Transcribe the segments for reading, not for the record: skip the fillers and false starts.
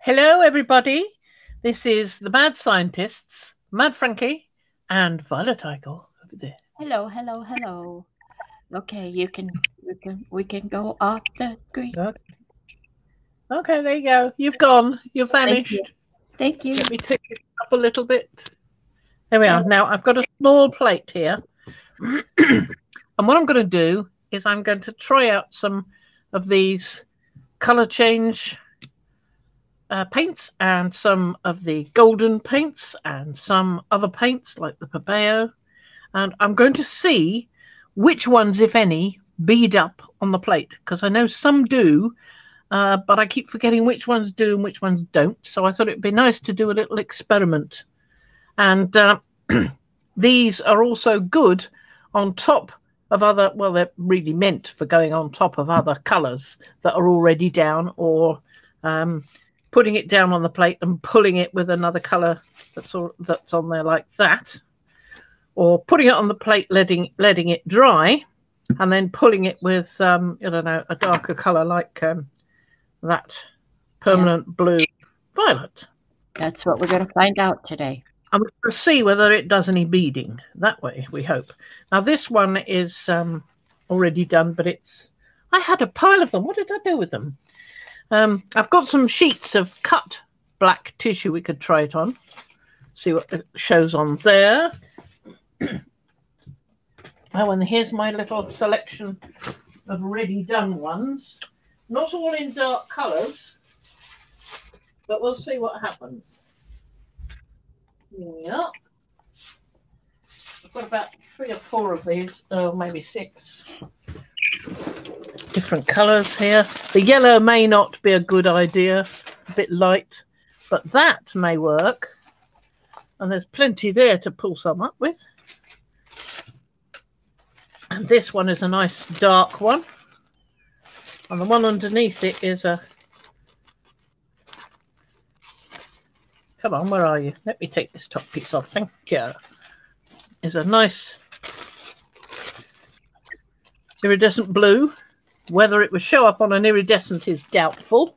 Hello, everybody. This is the Mad Scientists, Mad Frankie, and Violet Eagle over there. Hello, hello, hello. Okay, we can go off the screen. Okay, there you go. You've gone. You've vanished. Thank you. Let me take it up a little bit. There we are. Now I've got a small plate here. And what I'm going to do is I'm going to try out some of these color change paints and some of the golden paints and some other paints like the Papaya. And I'm going to see which ones, if any, bead up on the plate, because I know some do, but I keep forgetting which ones do and which ones don't. So I thought it'd be nice to do a little experiment. And these are also good on top of other, well, they're really meant for going on top of other colours that are already down, or putting it down on the plate and pulling it with another colour that's on there like that, or putting it on the plate, letting it dry, and then pulling it with I don't know, a darker colour like that permanent blue violet. That's what we're going to find out today. And we're going to see whether it does any beading that way, we hope. Now this one is already done, but I had a pile of them. What did I do with them? I've got some sheets of cut black tissue we could try it on. See what it shows on there. Oh, and here's my little selection of ready done ones. Not all in dark colours, but we'll see what happens. Yeah. I've got about 3 or 4 of these, oh, maybe 6. Different colours here. The yellow may not be a good idea, a bit light, but that may work. And there's plenty there to pull some up with. And this one is a nice dark one. And the one underneath it is a... Come on, where are you? Let me take this top piece off. Thank you. Is a nice iridescent blue. Whether it will show up on an iridescent is doubtful.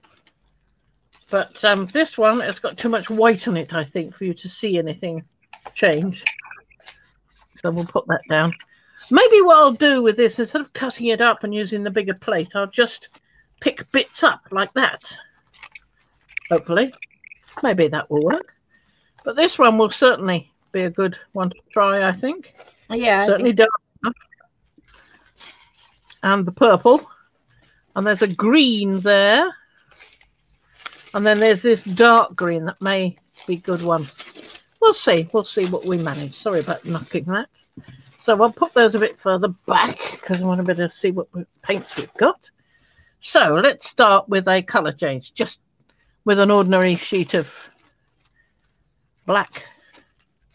But this one has got too much white on it, I think, for you to see anything change. So we'll put that down. Maybe what I'll do with this, instead of cutting it up and using the bigger plate, I'll just pick bits up like that. Hopefully. Maybe that will work. But this one will certainly be a good one to try, I think. Yeah. Certainly dark enough. And the purple. And there's a green there. And then there's this dark green that may be a good one. We'll see. We'll see what we manage. Sorry about knocking that. So I'll put those a bit further back because I want to be able to see what paints we've got. So let's start with a colour change, just with an ordinary sheet of black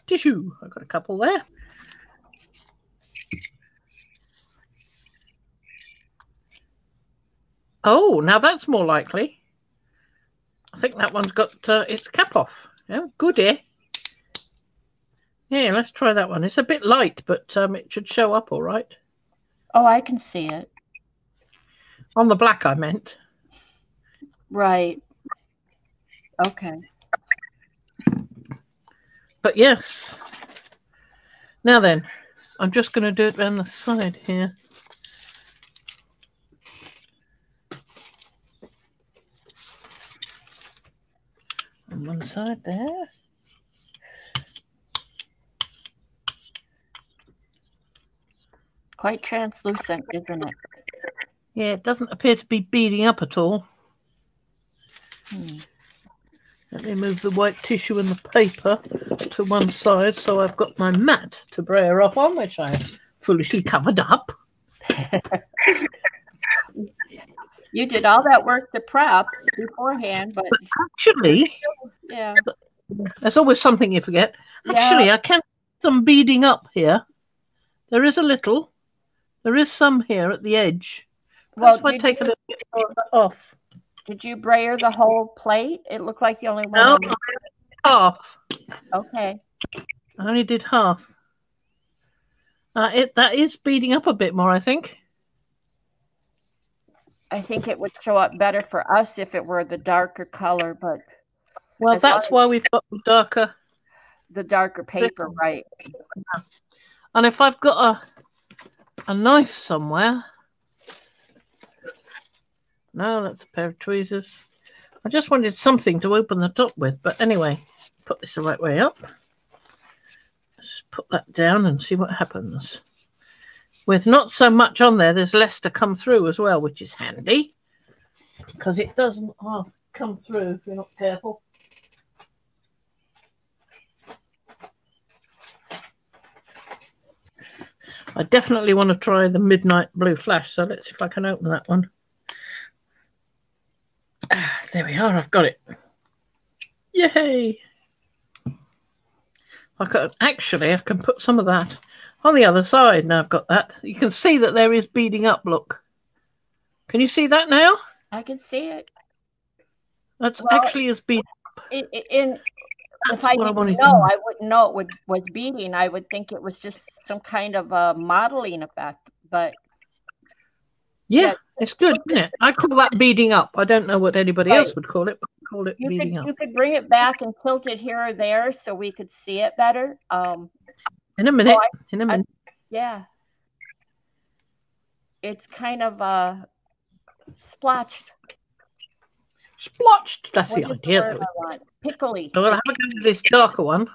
tissue. I've got a couple there. Oh, now that's more likely. I think that one's got its cap off. Oh, goody. Yeah, let's try that one. It's a bit light, but it should show up all right. Oh, I can see it. On the black, I meant. Right. Okay. But yes. Now then, I'm just going to do it around the side here. On one side there. Quite translucent, isn't it? Yeah, it doesn't appear to be beading up at all. Let me move the white tissue and the paper to one side so I've got my mat to brayer off on, which I foolishly covered up. You did all that work to prep beforehand, but actually, yeah, there's always something you forget. Actually, yeah. I can see some beading up here. There is a little. There is some here at the edge. Well, if I take a little bit more of that off. Did you brayer the whole plate? It looked like you only went on half. Okay. I only did half. That is beading up a bit more, I think. I think it would show up better for us if it were the darker color, but Well, that's why we've got the darker paper, right? And if I've got a knife somewhere, no, that's a pair of tweezers. I just wanted something to open the top with, but anyway, put this the right way up. Just put that down and see what happens. With not so much on there, there's less to come through as well, which is handy, because it doesn't come through if you're not careful. I definitely want to try the Midnight Blue Flash, so let's see if I can open that one. There we are, I've got it. Yay! Actually, I can put some of that on the other side. Now I've got that. You can see that there is beading up, look. Can you see that now? I can see it. That's actually is beading up. If I didn't know, I wouldn't know it was beading. I would think it was just some kind of a modeling effect. But yeah, it's good, isn't it? I call that beading up. I don't know what anybody else would call it, but I call it beading up. You could bring it back and tilt it here or there so we could see it better. In a minute. Yeah. It's kind of splotched. Splotched. That's the idea. Pickly. So we'll have a go with this darker one.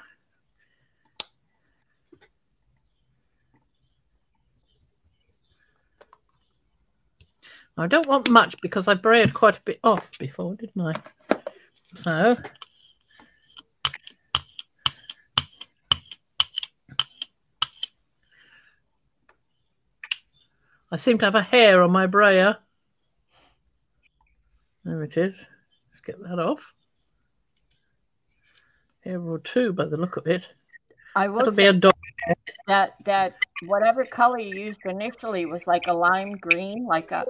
I don't want much because I braided quite a bit off before, didn't I? So I seem to have a hair on my brayer. There it is. Let's get that off. Hair or two by the look of it. I will say that whatever color you used initially was like a lime green, like a...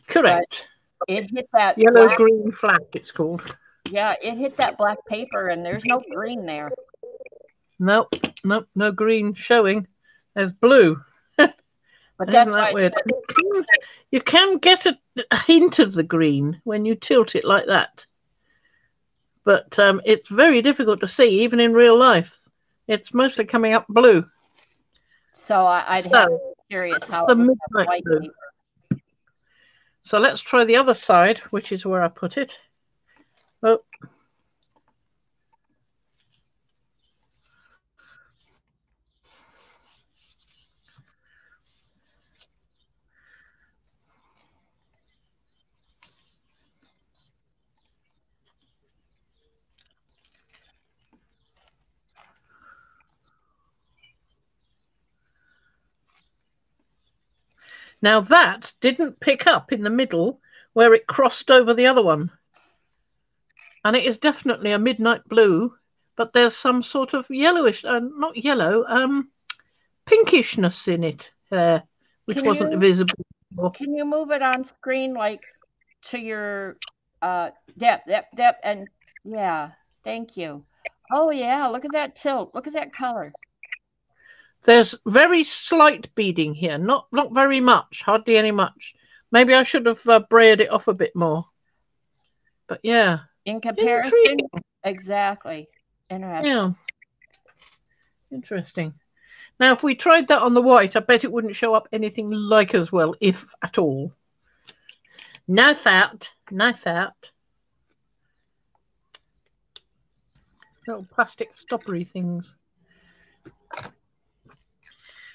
Correct. It hit that yellow-green flack, it's called. Yeah, it hit that black paper, and there's no green there. Nope, no green showing. There's blue. But that's that weird. You can get a hint of the green when you tilt it like that. But it's very difficult to see, even in real life. It's mostly coming up blue. So I'd have to be curious how the midnight blue. So let's try the other side, which is where I put it. Oh. Now that didn't pick up in the middle where it crossed over the other one. And it is definitely a midnight blue, but there's some sort of yellowish, not yellow, pinkishness in it there, which wasn't visible before. Can you move it on screen like to your depth, and yeah, thank you. Oh yeah, look at that tilt. Look at that color. There's very slight beading here, not very much, hardly any much. Maybe I should have braided it off a bit more. But yeah. In comparison, exactly. Interesting. Yeah. Interesting. Now, if we tried that on the white, I bet it wouldn't show up anything like as well, if at all. No fat. No fat. Little plastic stoppery things.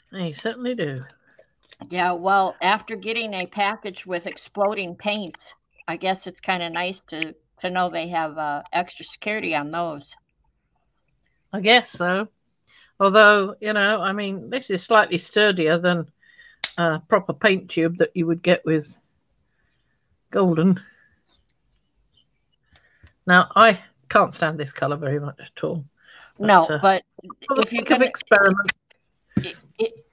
They certainly do. Yeah, well, after getting a package with exploding paints, I guess it's kind of nice to know they have extra security on those. I guess so. Although, you know, I mean, this is slightly sturdier than a proper paint tube that you would get with golden. Now, I can't stand this colour very much at all. No, but if you can experiment.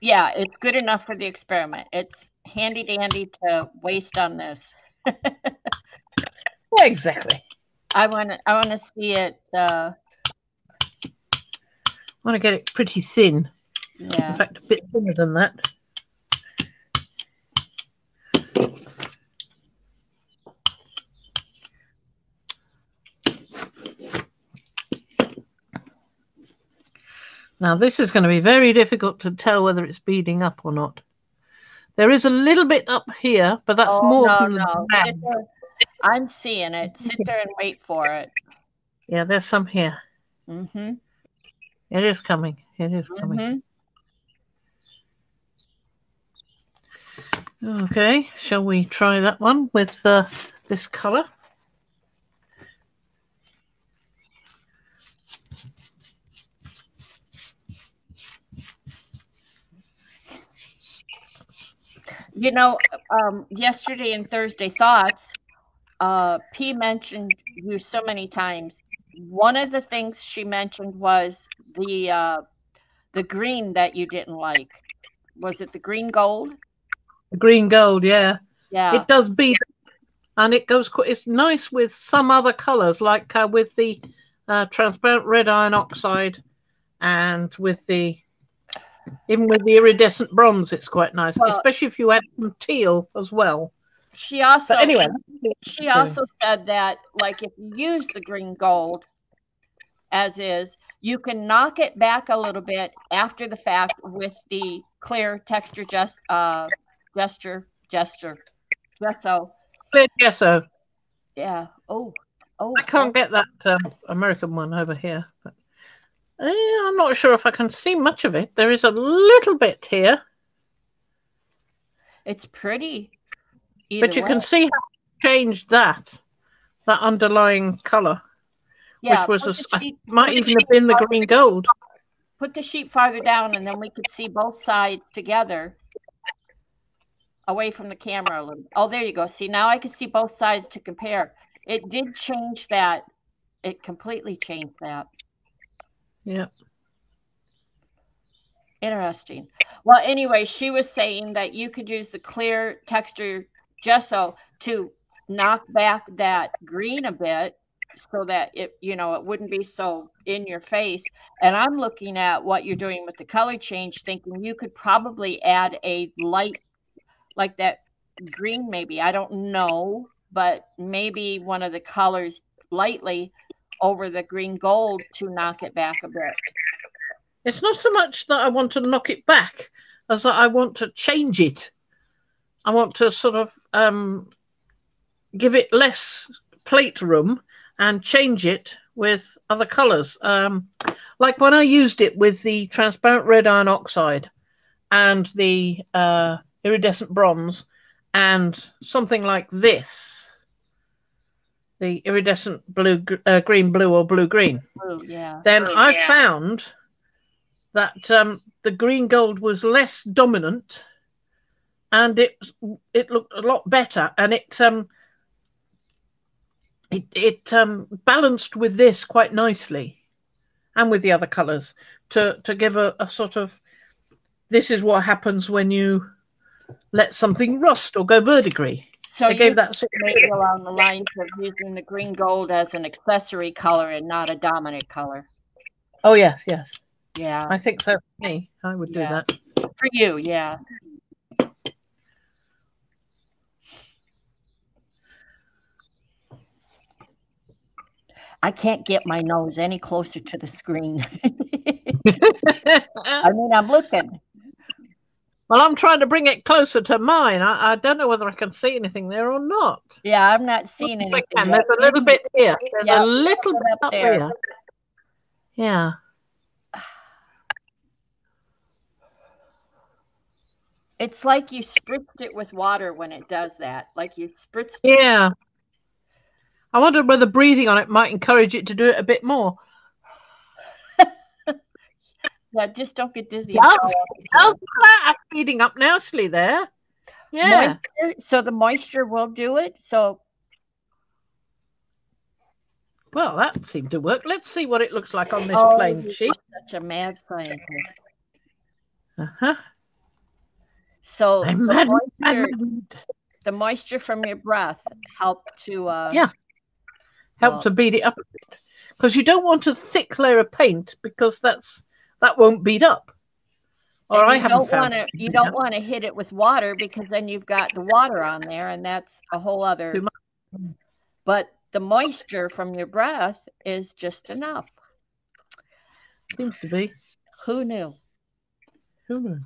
Yeah, it's good enough for the experiment. It's handy dandy to waste on this. Yeah, exactly. I want to see it. I want to get it pretty thin. Yeah. In fact, a bit thinner than that. Now this is going to be very difficult to tell whether it's beading up or not. There is a little bit up here, but that's more from the Sit there. I'm seeing it. Sit there and wait for it. Yeah, there's some here. Mm-hmm. It is coming. It is coming. Okay, shall we try that one with this color? You know, yesterday in Thursday Thoughts, P mentioned you so many times. One of the things she mentioned was the green that you didn't like. Was it the green gold? The green gold, yeah. Yeah. It does bead, and it goes. It's nice with some other colors, like with the transparent red iron oxide, and with even with the iridescent bronze, it's quite nice, especially if you add some teal as well. She also she also said that, like, if you use the green gold as is, you can knock it back a little bit after the fact with the clear texture gesso. Clear gesso. Yeah. Oh. I can't get that American one over here. But, I'm not sure if I can see much of it. There is a little bit here. It's pretty. But you can see how it changed that underlying color. Yeah, which was might even have been the green gold. Put the sheet farther down, and then we could see both sides together, away from the camera a little. Oh, there you go. See, now I can see both sides to compare. It did change that. It completely changed that. Yeah. Interesting. Well, anyway, she was saying that you could use the clear texture gesso to knock back that green a bit, so that it wouldn't be so in your face. And I'm looking at what you're doing with the color change, thinking you could probably add a light like that green, maybe, I don't know, but maybe one of the colors lightly over the green gold to knock it back a bit. It's not so much that I want to knock it back as that I want to change it. I want to sort of give it less plate room and change it with other colors. Like when I used it with the transparent red iron oxide and the iridescent bronze and something like this, the iridescent blue, green blue or blue green. Yeah. Then I found that the green gold was less dominant, and it looked a lot better, and it balanced with this quite nicely, and with the other colours to give a sort of, this is what happens when you let something rust or go verdigris. So you gave that sort of maybe along the lines of using the green gold as an accessory color and not a dominant color. Oh yes. Yeah. I think so. For me, I would do that. For you, yeah. I can't get my nose any closer to the screen. I mean, I'm looking. Well, I'm trying to bring it closer to mine. I don't know whether I can see anything there or not. Yeah, I'm not seeing anything. There's a little bit here. There's a little bit up there. Yeah. It's like you spritzed it with water when it does that. Like you spritzed it. Yeah. I wondered whether breathing on it might encourage it to do it a bit more. Yeah, just don't get dizzy. That's speeding up nicely there. Yeah. So the moisture will do it. So. Well, that seemed to work. Let's see what it looks like on this plain sheet. Such a mad scientist. Uh-huh. So the moisture from your breath helped to help to bead it up a bit, because you don't want a thick layer of paint, because that won't bead up. Or I haven't found it. You don't want to hit it with water, because then you've got the water on there, and that's a whole other. But the moisture from your breath is just enough. Seems to be. Who knew? Who knew?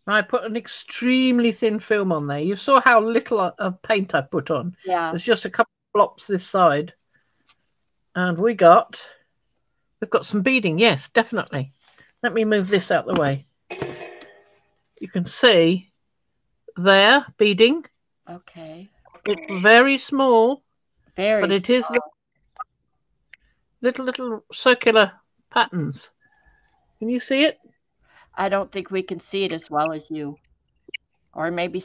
I put an extremely thin film on there. You saw how little of paint I put on. Yeah. There's just a couple of flops this side. And we've got some beading. Yes, definitely. Let me move this out the way. You can see there, beading. Okay. It's very small. Very but it small. is little circular patterns. Can you see it? I don't think we can see it as well as you. Or maybe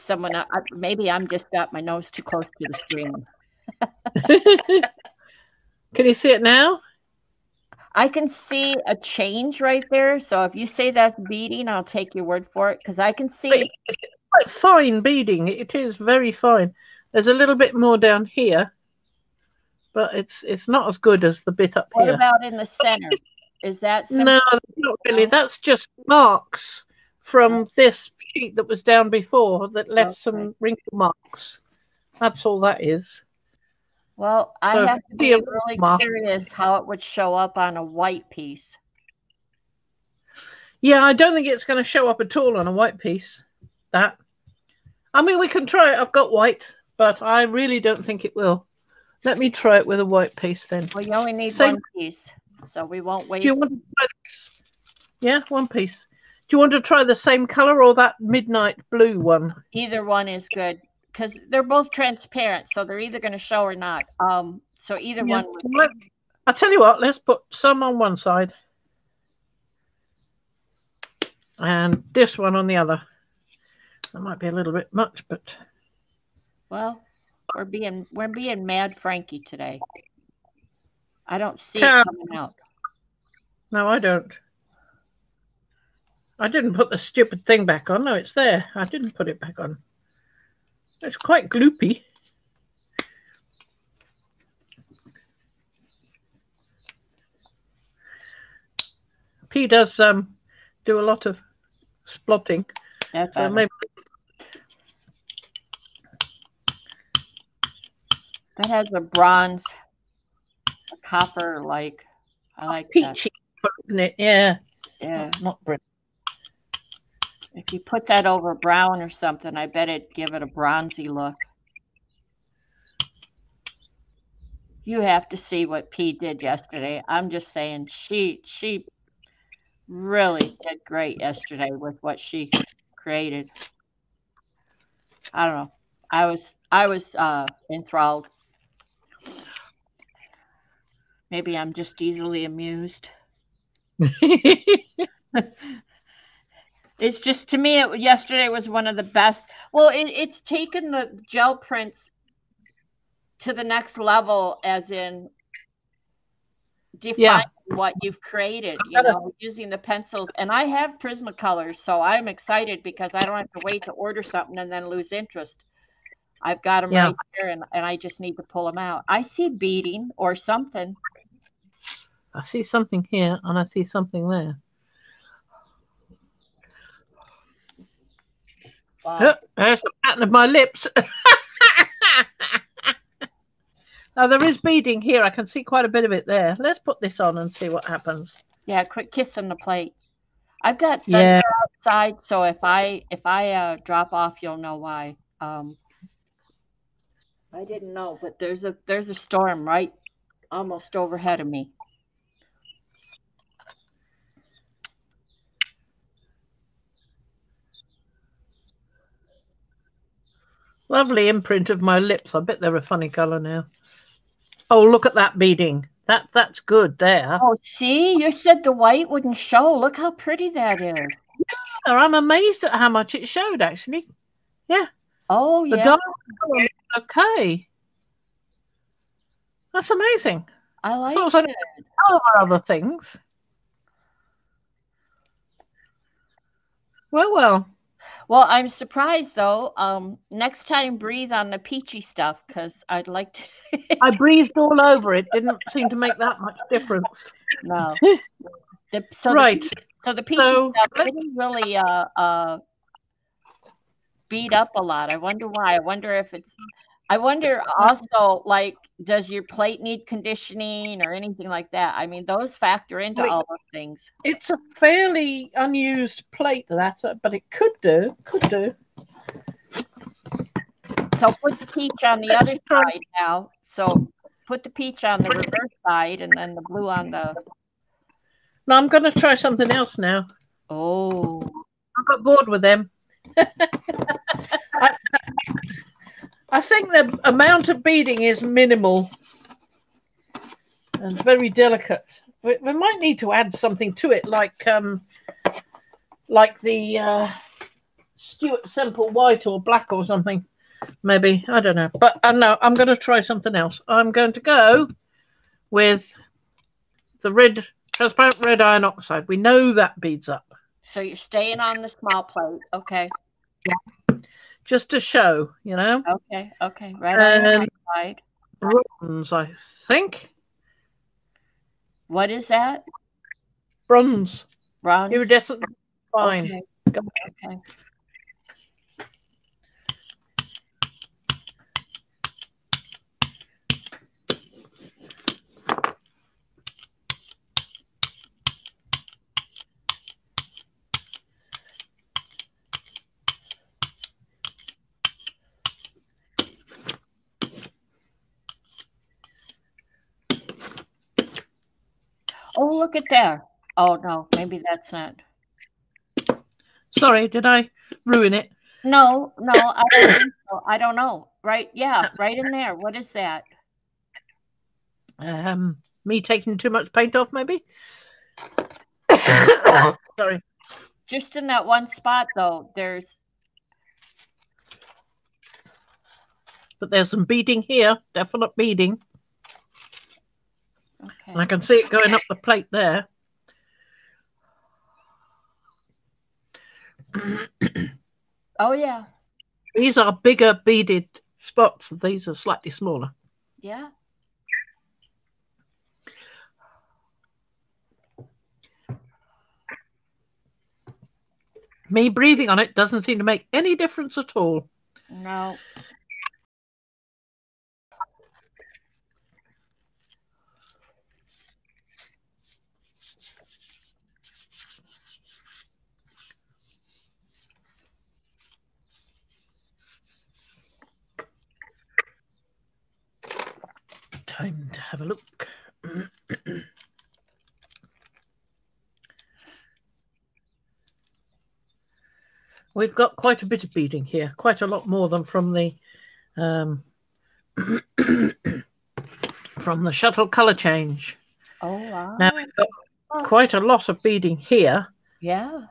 maybe I'm just got my nose too close to the screen. Can you see it now? I can see a change right there. So if you say that's beading, I'll take your word for it because I can see. It's quite fine beading. It is very fine. There's a little bit more down here, but it's not as good as the bit up What here. What about in the center? Is that simple? No, not really. That's just marks from this sheet that was down before that left some wrinkle marks. That's all that is. Well, I So have to be really curious how it would show up on a white piece. Yeah, I don't think it's going to show up at all on a white piece. I mean, we can try it. I've got white, but I really don't think it will. Let me try it with a white piece then. Well, you only need one piece, so we won't waste. Do you want to try this? Yeah, one piece. Do you want to try the same color or that midnight blue one? Either one is good because they're both transparent, so they're either going to show or not. So either one. I'll tell you what. Let's put some on one side and this one on the other. That might be a little bit much, but well, we're being mad Frankie today. I don't see it coming out. No, I don't. I didn't put the stupid thing back on. No, it's there. I didn't put it back on. It's quite gloopy. P does do a lot of splotting. That's so maybe that has a bronze, a copper like. I like peachy, isn't it? Yeah. Yeah. Not brick. If you put that over brown or something, I bet it'd give it a bronzy look. You have to see what P did yesterday. I'm just saying she really did great yesterday with what she created. I don't know. I was enthralled. Maybe I'm just easily amused. It's just, to me, yesterday was one of the best. Well, it's taken the gel prints to the next level, as in defining what you've created, using the pencils. And I have Prismacolors, so I'm excited because I don't have to wait to order something and then lose interest. I've got them right there, and I just need to pull them out. I see beading or something. I see something here, and I see something there. Wow. Oh, there's the pattern of my lips. Now, there is beading here. I can see quite a bit of it there. Let's put this on and see what happens. Yeah, quick kiss on the plate. I've got thunder outside, so if I drop off, you'll know why. I didn't know, but there's a storm right almost overhead of me. Lovely imprint of my lips. I bet they're a funny color now. Oh, look at that beading. That's good there. Oh, see, you said the white wouldn't show. Look how pretty that is. Yeah, I'm amazed at how much it showed, actually. Yeah. Oh, yeah. The dark color, okay. That's amazing. I like it. Over other things. Well. Well, I'm surprised, though. Next time, breathe on the peachy stuff, because I'd like to... I breathed all over it. Didn't seem to make that much difference. No. Right. So the peachy stuff didn't really beat up a lot. I wonder why. I wonder if it's... I wonder also, like, does your plate need conditioning or anything like that? I mean, those factor into all those things. It's a fairly unused plate, but it could do. So put the peach on the other side now. So put the peach on the reverse side and then the blue on the... No, I'm going to try something else now. Oh. I got bored with them. I think the amount of beading is minimal and very delicate. We might need to add something to it, like the Stuart Semple white or black or something. Maybe, I don't know. But no, I'm going to try something else. I'm going to go with the transparent red iron oxide. We know that beads up. So you're staying on the small plate, okay? Yeah. Just to show, you know. Okay. Right on the side. Bronze, I think. What is that? Bronze. Bronze. Iridescent Fine. Okay. Oh, look at there. Oh, no, maybe that's not. Sorry, did I ruin it? No, I don't think so. I don't know. Right, yeah, right in there. What is that? Me taking too much paint off, maybe? Sorry. Just in that one spot, though, there's... But there's some beading here, definite beading. Okay. And I can see it going up the plate there. Oh, yeah. These are bigger beaded spots. These are slightly smaller. Yeah. Me breathing on it doesn't seem to make any difference at all. No. Time to have a look. We've got quite a bit of beading here, quite a lot more than from the from the Shuttle Color Change. Oh, wow. Now we've got quite a lot of beading here. Yeah.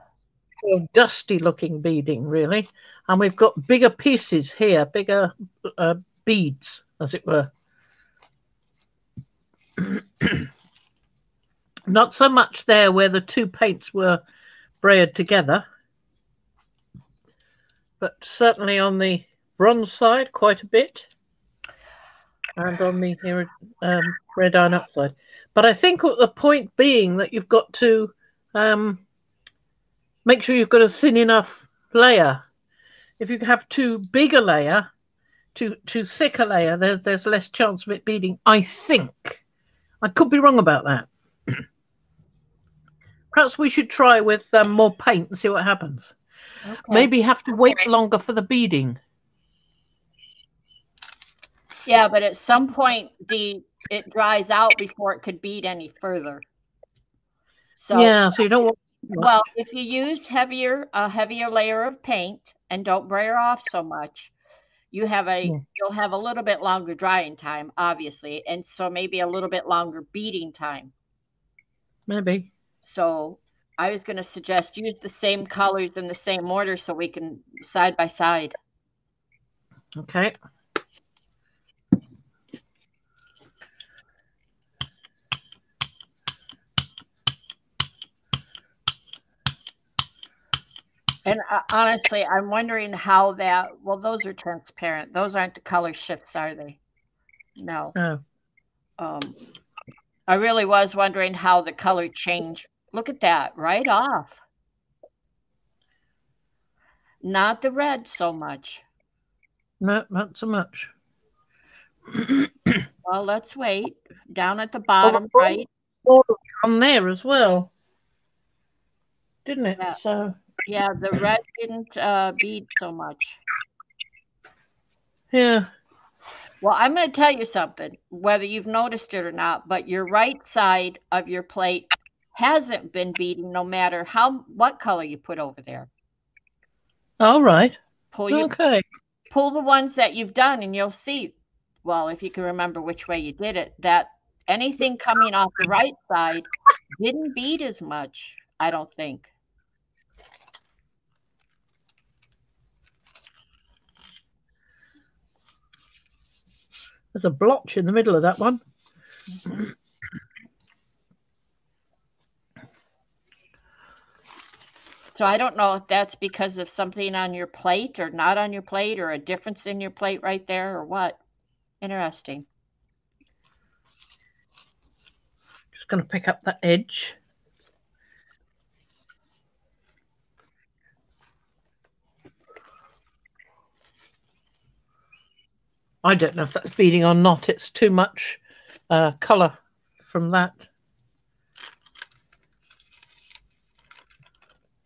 Dusty looking beading, really. And we've got bigger pieces here, bigger beads, as it were. Not so much there where the two paints were braided together, but certainly on the bronze side quite a bit, and on the red iron oxide. But I think the point being that you've got to make sure you've got a thin enough layer. If you have too big a layer, too thick a layer, there's less chance of it beading, I think. I could be wrong about that. Perhaps we should try with more paint and see what happens. Okay. Maybe have to wait longer for the beading. Yeah, but at some point it dries out before it could bead any further. So yeah, so you don't want. Well, if you use a heavier layer of paint and don't brayer off so much, you'll have a little bit longer drying time, obviously, and so maybe a little bit longer beading time. Maybe. So I was going to suggest use the same colors in the same order so we can side by side. Okay. And honestly, I'm wondering how well, those are transparent. Those aren't the color shifts, are they? No. Oh. I really was wondering how the color change. Look at that, right off. Not the red so much. No, not so much. Well, let's wait. Down at the bottom, Oh, right? on there as well, didn't it? Yeah. So Yeah, the red didn't bead so much. yeah. Well, I'm going to tell you something, whether you've noticed it or not, but your right side of your plate hasn't been beading no matter what color you put over there. All right. Pull Okay. pull the ones that you've done and you'll see, well, if you can remember which way you did it, that anything coming off the right side didn't bead as much, I don't think. There's a blotch in the middle of that one. So I don't know if that's because of something on your plate or not on your plate or a difference in your plate right there or what. Interesting. Just going to pick up that edge. I don't know if that's beading or not. It's too much colour from that.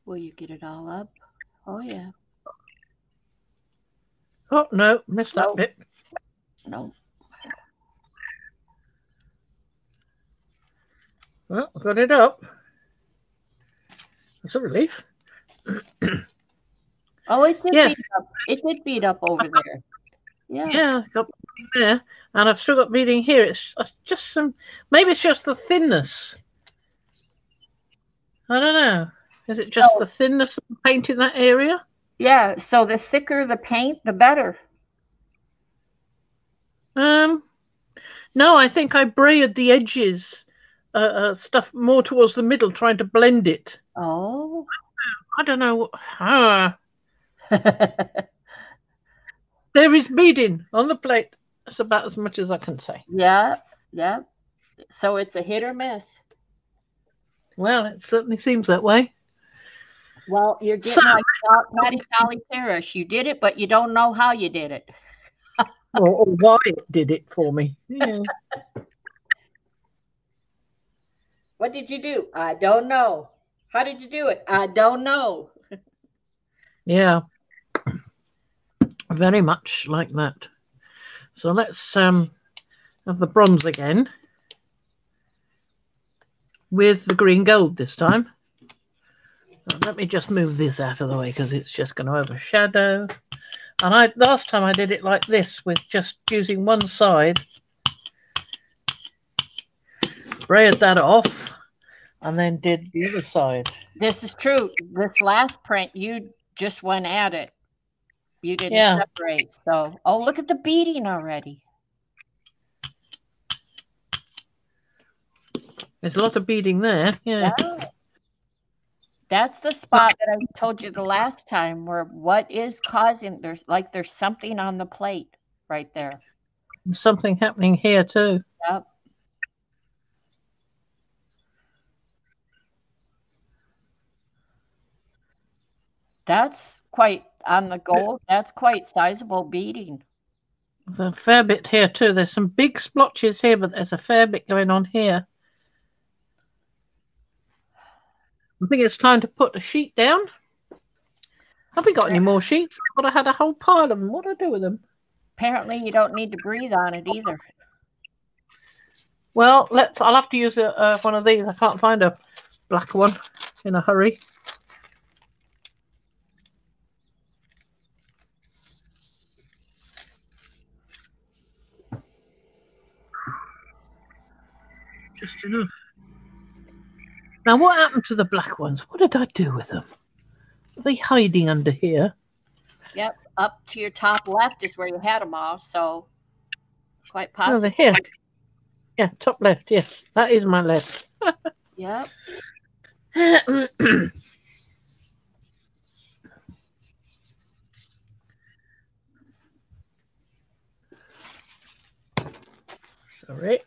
Will you get it all up? Oh, yeah. Oh, no, missed that bit. No. Well, got it up. That's a relief. Oh, it did Yes. bead up. It did bead up over there. Yeah. Yeah, got beading there. And I've still got beading here. It's just some, maybe it's just the thinness. I don't know. Is it just the thinness of the paint in that area? Yeah, so the thicker the paint, the better. No, I think I braided the edges, stuff more towards the middle, trying to blend it. Oh. I don't know. There is beading on the plate. That's about as much as I can say. Yeah, yeah. So it's a hit or miss. Well, it certainly seems that way. Well, you're getting like Patty Sally Parrish. You did it, but you don't know how you did it. Or why it did it for me. Yeah. What did you do? I don't know. How did you do it? I don't know. Yeah. Very much like that. So let's have the bronze again with the green gold this time. So let me just move this out of the way because it's just going to overshadow. And last time I did it like this with just using one side, braided that off, and then did the other side. This is true. This last print, you just went at it. You didn't separate. So, oh, look at the beading already. There's a lot of beading there. Yeah. That's the spot that I told you the last time where what is causing, there's something on the plate right there. There's something happening here too. Yep. That's quite, on the gold, that's quite sizable beading. There's a fair bit here too. There's some big splotches here, but there's a fair bit going on here. I think it's time to put a sheet down. Have we got any more sheets? I thought I had a whole pile of them. What do I do with them? Apparently you don't need to breathe on it either. Well, I'll have to use one of these. I can't find a black one in a hurry. Just enough. Now, what happened to the black ones? What did I do with them? Are they hiding under here? Yep, up to your top left is where you had them all, so quite possible. Oh, they're here. Yeah, top left, yes. That is my left. Yep. Sorry.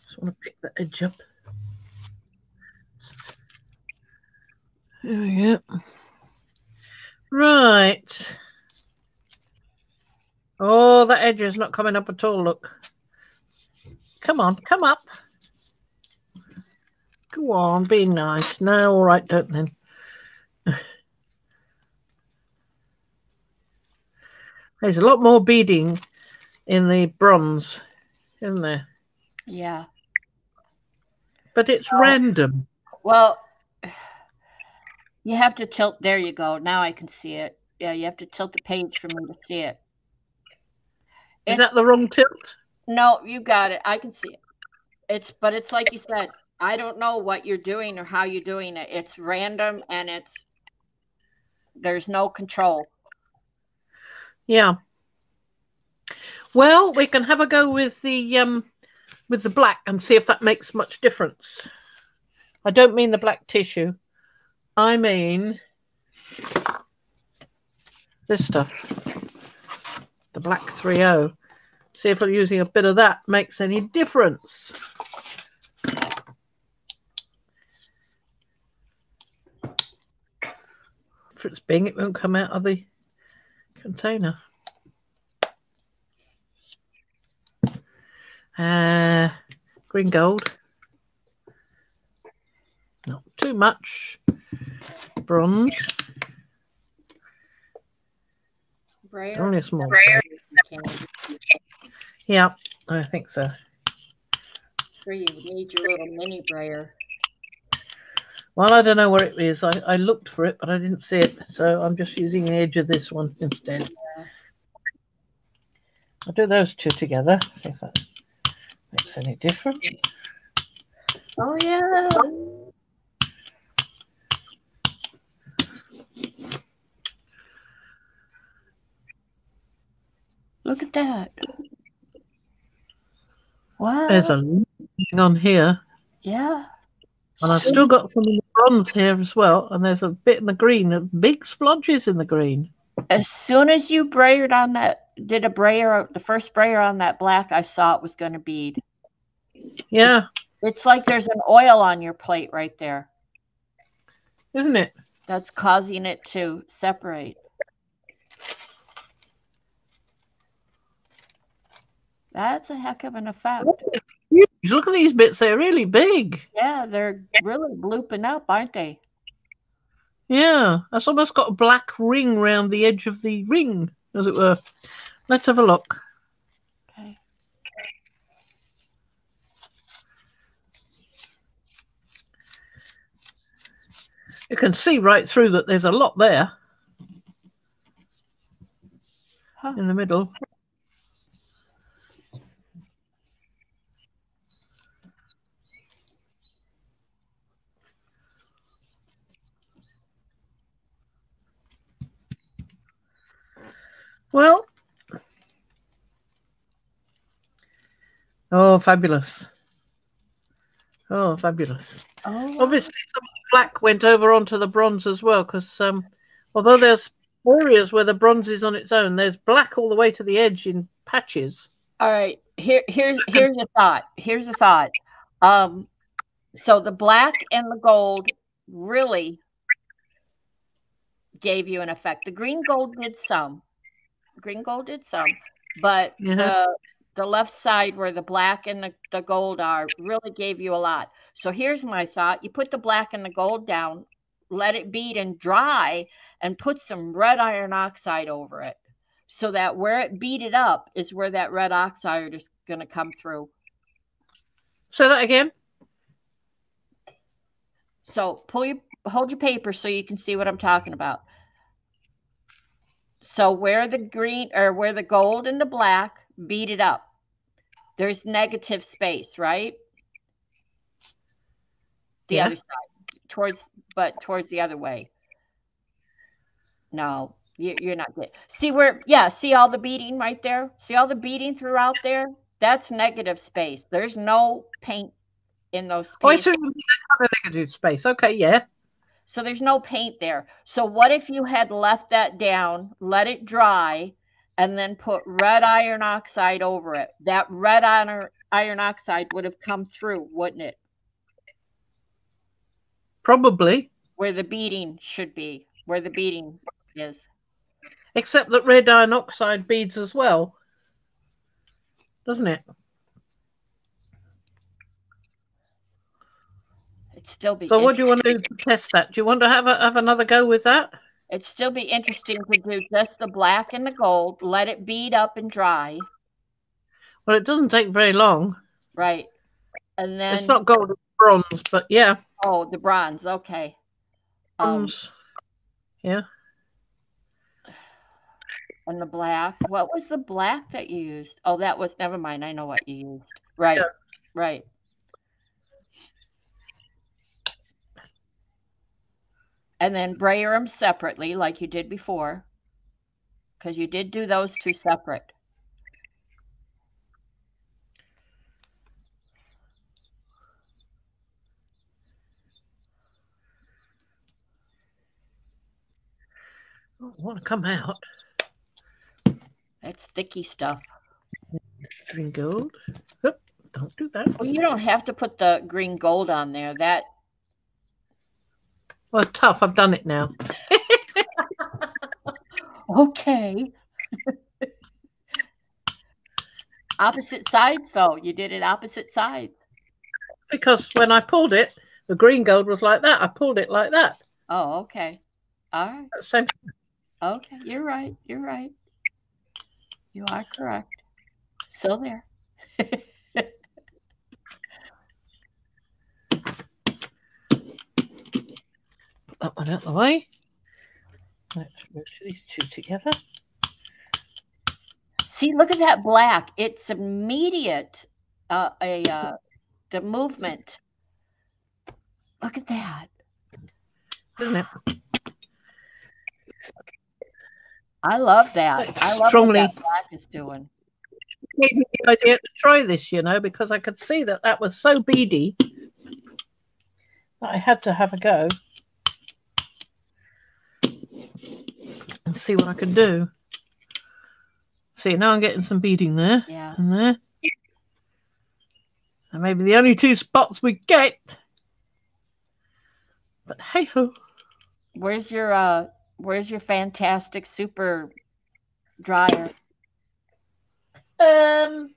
Just want to pick the edge up. There we go. Right. Oh, that edge is not coming up at all, look. Come on, come up. Go on, be nice. No, all right, don't then. There's a lot more beading in the bronze, isn't there? Yeah. But it's random. Well, you have to tilt. There you go. Now I can see it. Yeah, you have to tilt the page for me to see it. Is that the wrong tilt? No, you got it. I can see it. But it's like you said, I don't know what you're doing or how you're doing it. It's random and there's no control. Yeah. Well, we can have a go with the black and see if that makes much difference. I don't mean the black tissue. I mean this stuff. The black 3O. See if using a bit of that makes any difference. If it's big, it won't come out of the container. Green gold. Not too much. Bronze. Brayer. Only a small. Yeah, I think so. Sure, you need your little mini brayer. Well, I don't know where it is. I looked for it, but I didn't see it. So I'm just using the edge of this one instead. Yeah. I'll do those two together. See if that makes any difference. Oh, yeah. Look at that. Wow. There's a lot on here. Yeah. And I've still got some in the bronze here as well. And there's a bit in the green, big splodges in the green. As soon as you brayered on that, did a brayer, the first brayer on that black, I saw it was going to bead. Yeah. It's like there's an oil on your plate right there. Isn't it? That's causing it to separate. That's a heck of an effect. Look at these bits. They're really big. Yeah, they're really blooping up, aren't they? Yeah. That's almost got a black ring round the edge of the ring, as it were. Let's have a look. Okay. You can see right through that there's a lot there. In the middle. Well, oh, fabulous. Oh, fabulous. Oh, obviously some black went over onto the bronze as well, because although there's areas where the bronze is on its own, there's black all the way to the edge in patches. All right. Here's a thought. Here's a thought. So the black and the gold really gave you an effect. The green gold did some. But the left side where the black and the gold are really gave you a lot. So here's my thought. You put the black and the gold down, let it bead and dry, and put some red iron oxide over it, so that where it beaded up is where that red oxide is going to come through. Say that again. So hold your paper so you can see what I'm talking about. So where the green or where the gold and the black beaded up, there's negative space, right? The other side, towards the other way. No, you're not good. See where? Yeah, see all the beading right there? See all the beading throughout there? That's negative space. There's no paint in those spaces. Oh, I see negative space. Okay, yeah. So there's no paint there. So what if you had left that down, let it dry, and then put red iron oxide over it? That red iron oxide would have come through, wouldn't it? Probably. Where the beading should be, where the beading is. Except that red iron oxide beads as well, doesn't it? It'd still be. So what do you want to do to test that? Do you want to have another go with that? It'd still be interesting to do just the black and the gold. Let it bead up and dry. Well, it doesn't take very long. Right. And then it's not gold, it's bronze, but yeah. Oh, the bronze. Okay. Bronze. Yeah. And the black. What was the black that you used? Oh, that was, never mind. I know what you used. Right. Yeah. Right. And then brayer them separately like you did before. Because you did do those two separate. I don't want to come out. It's thicky stuff. Green gold. Oop, don't do that. Well, you don't have to put the green gold on there. That. Well, tough. I've done it now. Okay. Opposite sides, though. You did it opposite sides. Because when I pulled it, the green gold was like that. I pulled it like that. Oh, okay. All right. Same. Okay, you're right. You're right. You are correct. So there. Put that one out of the way. Let's move these two together. See, look at that black. It's immediate. The movement. Look at that. Isn't it? I love that. It's I love strongly, what that black is doing. It gave me the idea to try this, you know, because I could see that that was so beady that I had to have a go and see what I could do. See, now I'm getting some beading there. Yeah. And there. And maybe the only two spots we get. But hey ho. Where's your fantastic super dryer? I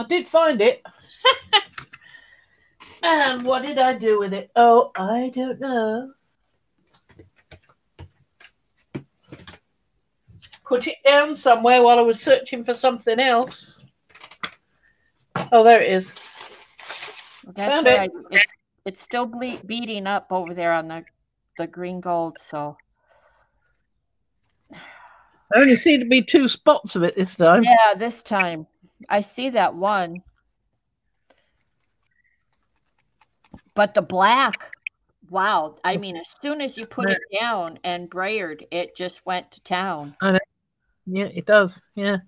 did find it. And what did I do with it? Oh, I don't know. Put it down somewhere while I was searching for something else. Oh, there it is. That's Found right. it. It's still beading up over there on the green gold, so. I only seem to be two spots of it this time. Yeah, this time. I see that one. But the black, wow. I mean, as soon as you put it down and brayered, it just went to town. I know. Yeah, it does. Yeah.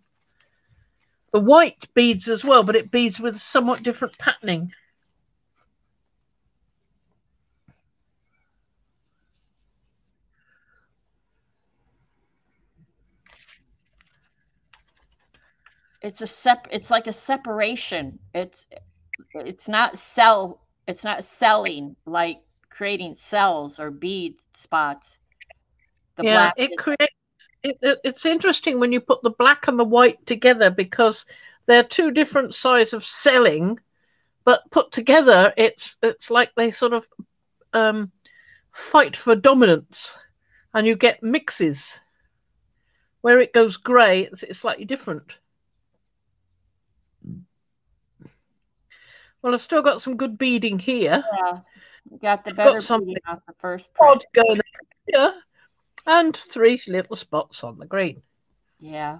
The white beads as well, but it beads with somewhat different patterning. It's like a separation. It's not selling like creating cells or bead spots. The black it's interesting when you put the black and the white together because they're two different sides of selling, but put together it's like they sort of fight for dominance, and you get mixes. Where it goes grey, it's slightly different. Well, I've still got some good beading here. Yeah, you got the better beading off the first print. Going here, and 3 little spots on the green. Yeah.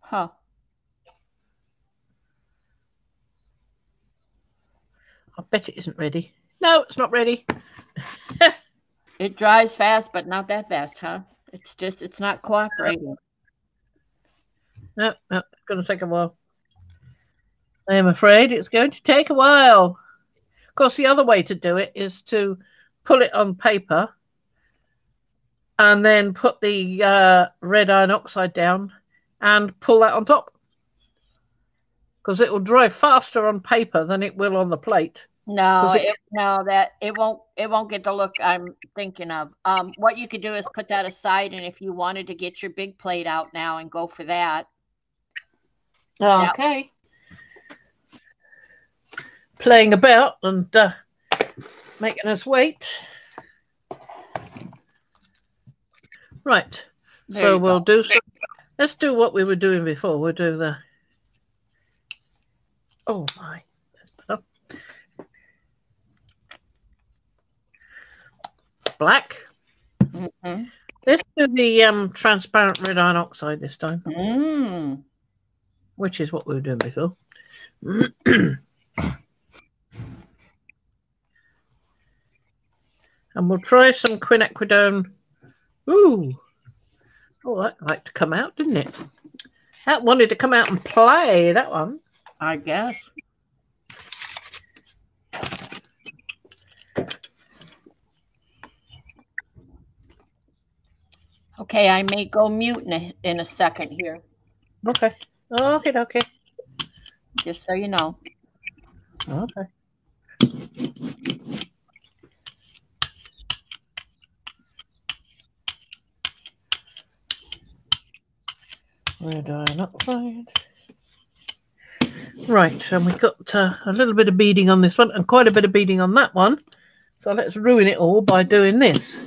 Huh. I bet it isn't ready. No, it's not ready. It dries fast, but not that fast, huh? It's not cooperating. No, it's going to take a while. I am afraid it's going to take a while. Of course, the other way to do it is to pull it on paper and then put the red iron oxide down and pull that on top. Because it will dry faster on paper than it will on the plate. No, It, it won't get the look I'm thinking of. What you could do is put that aside, and if you wanted to get your big plate out now and go for that. okay. Playing about and making us wait. Right. So we'll do some. Let's do what we were doing before. We'll do the. Oh my. Black. Mm-hmm. Let's do the transparent red iron oxide this time. Which is what we were doing before. And we'll try some quinacridone. Ooh. Oh, that liked to come out, didn't it? That wanted to come out and play, that one. I guess. Okay, I may go mute in a second here. Okay. Okay. Just so you know. Okay. Red iron oxide. Right, and we've got a little bit of beading on this one and quite a bit of beading on that one. So let's ruin it all by doing this.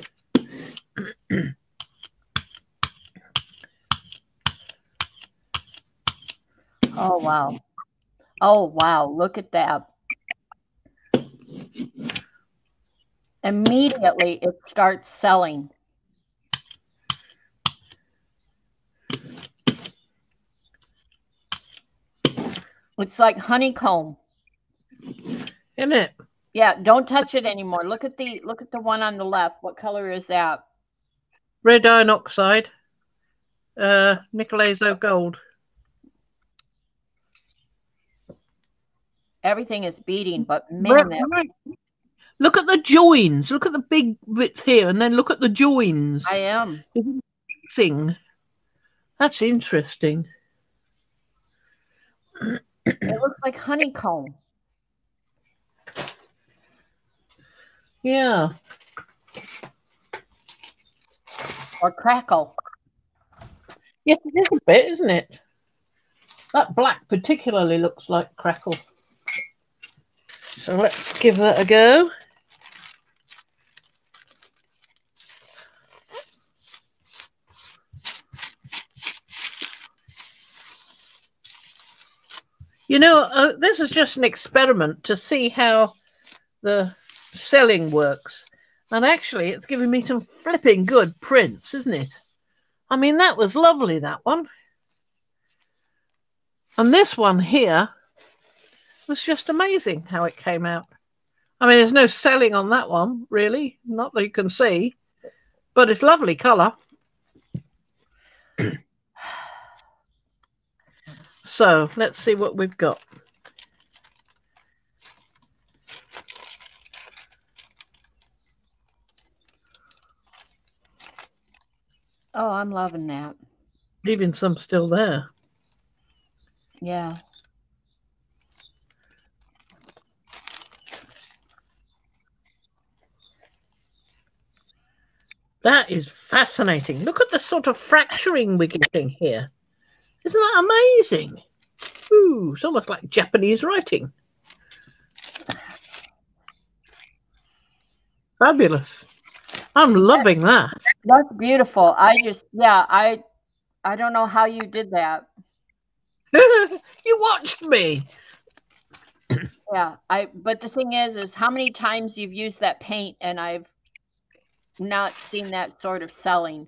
Oh, wow. Oh, wow. Look at that. Immediately, it starts selling. It's like honeycomb. Isn't it? Yeah, don't touch it anymore. Look at the one on the left. What color is that? Red iron oxide. Nickel Azo Gold. Everything is beading, but man, right. Look at the joins. Look at the big bits here, and then look at the joins. I am. Mixing. That's interesting. It looks like honeycomb. Yeah. Or crackle. Yes, it is a bit, isn't it? That black particularly looks like crackle. So let's give that a go. You know, this is just an experiment to see how the selling works. And actually, it's giving me some flipping good prints, isn't it? I mean, that was lovely, that one. And this one here was just amazing how it came out. I mean, there's no selling on that one, really. Not that you can see. But it's lovely colour. So, let's see what we've got. Oh, I'm loving that. Even some still there. Yeah. That is fascinating. Look at the sort of fracturing we're getting here. Isn't that amazing? Ooh, it's almost like Japanese writing. Fabulous. I'm loving that. That's beautiful. I don't know how you did that. You watched me. Yeah, but the thing is how many times you've used that paint and I've not seen that sort of selling.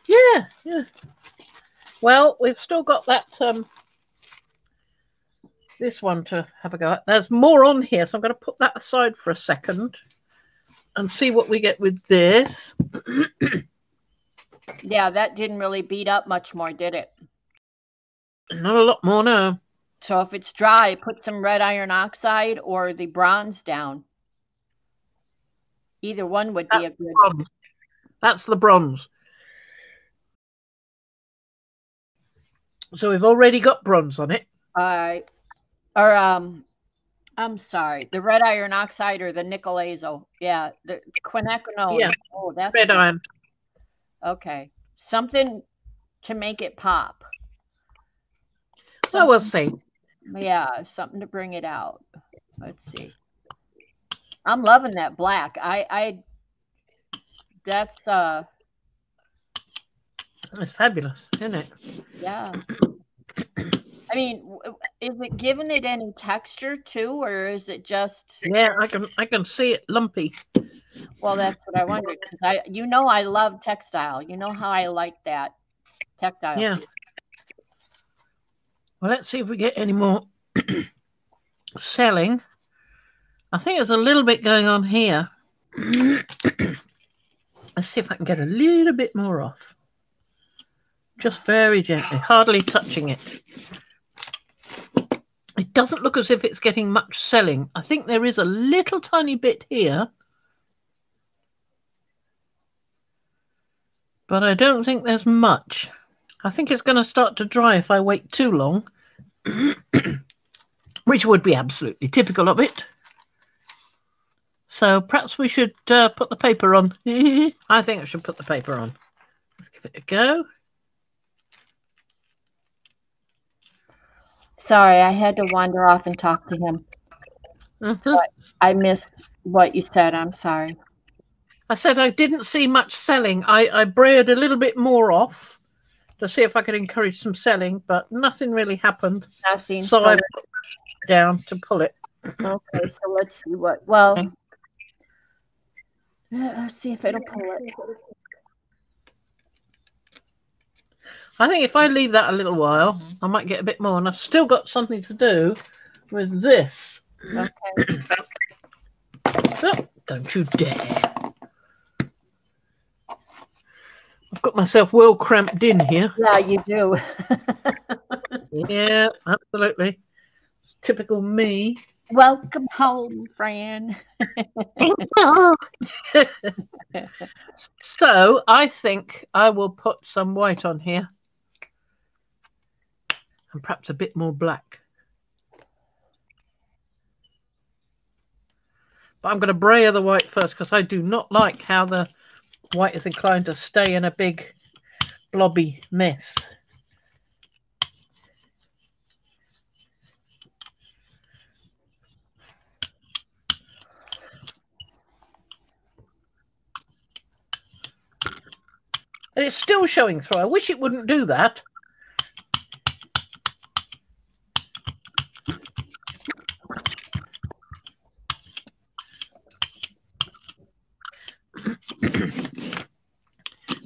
Yeah. Well, we've still got that this one to have a go at. There's more on here, so I'm going to put that aside for a second and see what we get with this. Yeah, that didn't really beat up much more, did it? Not a lot more, no. So if it's dry, put some red iron oxide or the bronze down. Either one would be a good. Bronze. That's the bronze. So we've already got bronze on it. I I'm sorry, the Red Iron Oxide or the Nickel Azo. Yeah, the quinacridone. Yeah, Oh, that's red iron. okay. Something to make it pop. Well, we'll see. Yeah, something to bring it out. Let's see. I'm loving that black. That's It's fabulous, isn't it? yeah. I mean, is it giving it any texture too, or is it just? Yeah, I can see it lumpy. Well, that's what I wondered because I love textile. You know how I like that tactile. Yeah. Well, let's see if we get any more selling. I think there's a little bit going on here. Let's see if I can get a little bit more off. Just very gently, hardly touching it. It doesn't look as if it's getting much selling. I think there is a little tiny bit here. But I don't think there's much. I think it's going to start to dry if I wait too long. Which would be absolutely typical of it. So perhaps we should put the paper on. I think I should put the paper on. Let's give it a go. Sorry, I had to wander off and talk to him. So I missed what you said. I'm sorry. I said I didn't see much selling. I braided a little bit more off to see if I could encourage some selling, but nothing really happened. Nothing. So I put it down to pull it. Okay, so let's see what. Well, okay. Let's see if it'll pull it. I think if I leave that a little while, I might get a bit more. And I've still got something to do with this. Okay. Oh, don't you dare. I've got myself well cramped in here. Yeah, you do. Yeah, absolutely. It's typical me. Welcome home, Fran. So I think I will put some white on here. And perhaps a bit more black. But I'm going to brayer the white first because I do not like how the white is inclined to stay in a big blobby mess. And it's still showing through. I wish it wouldn't do that.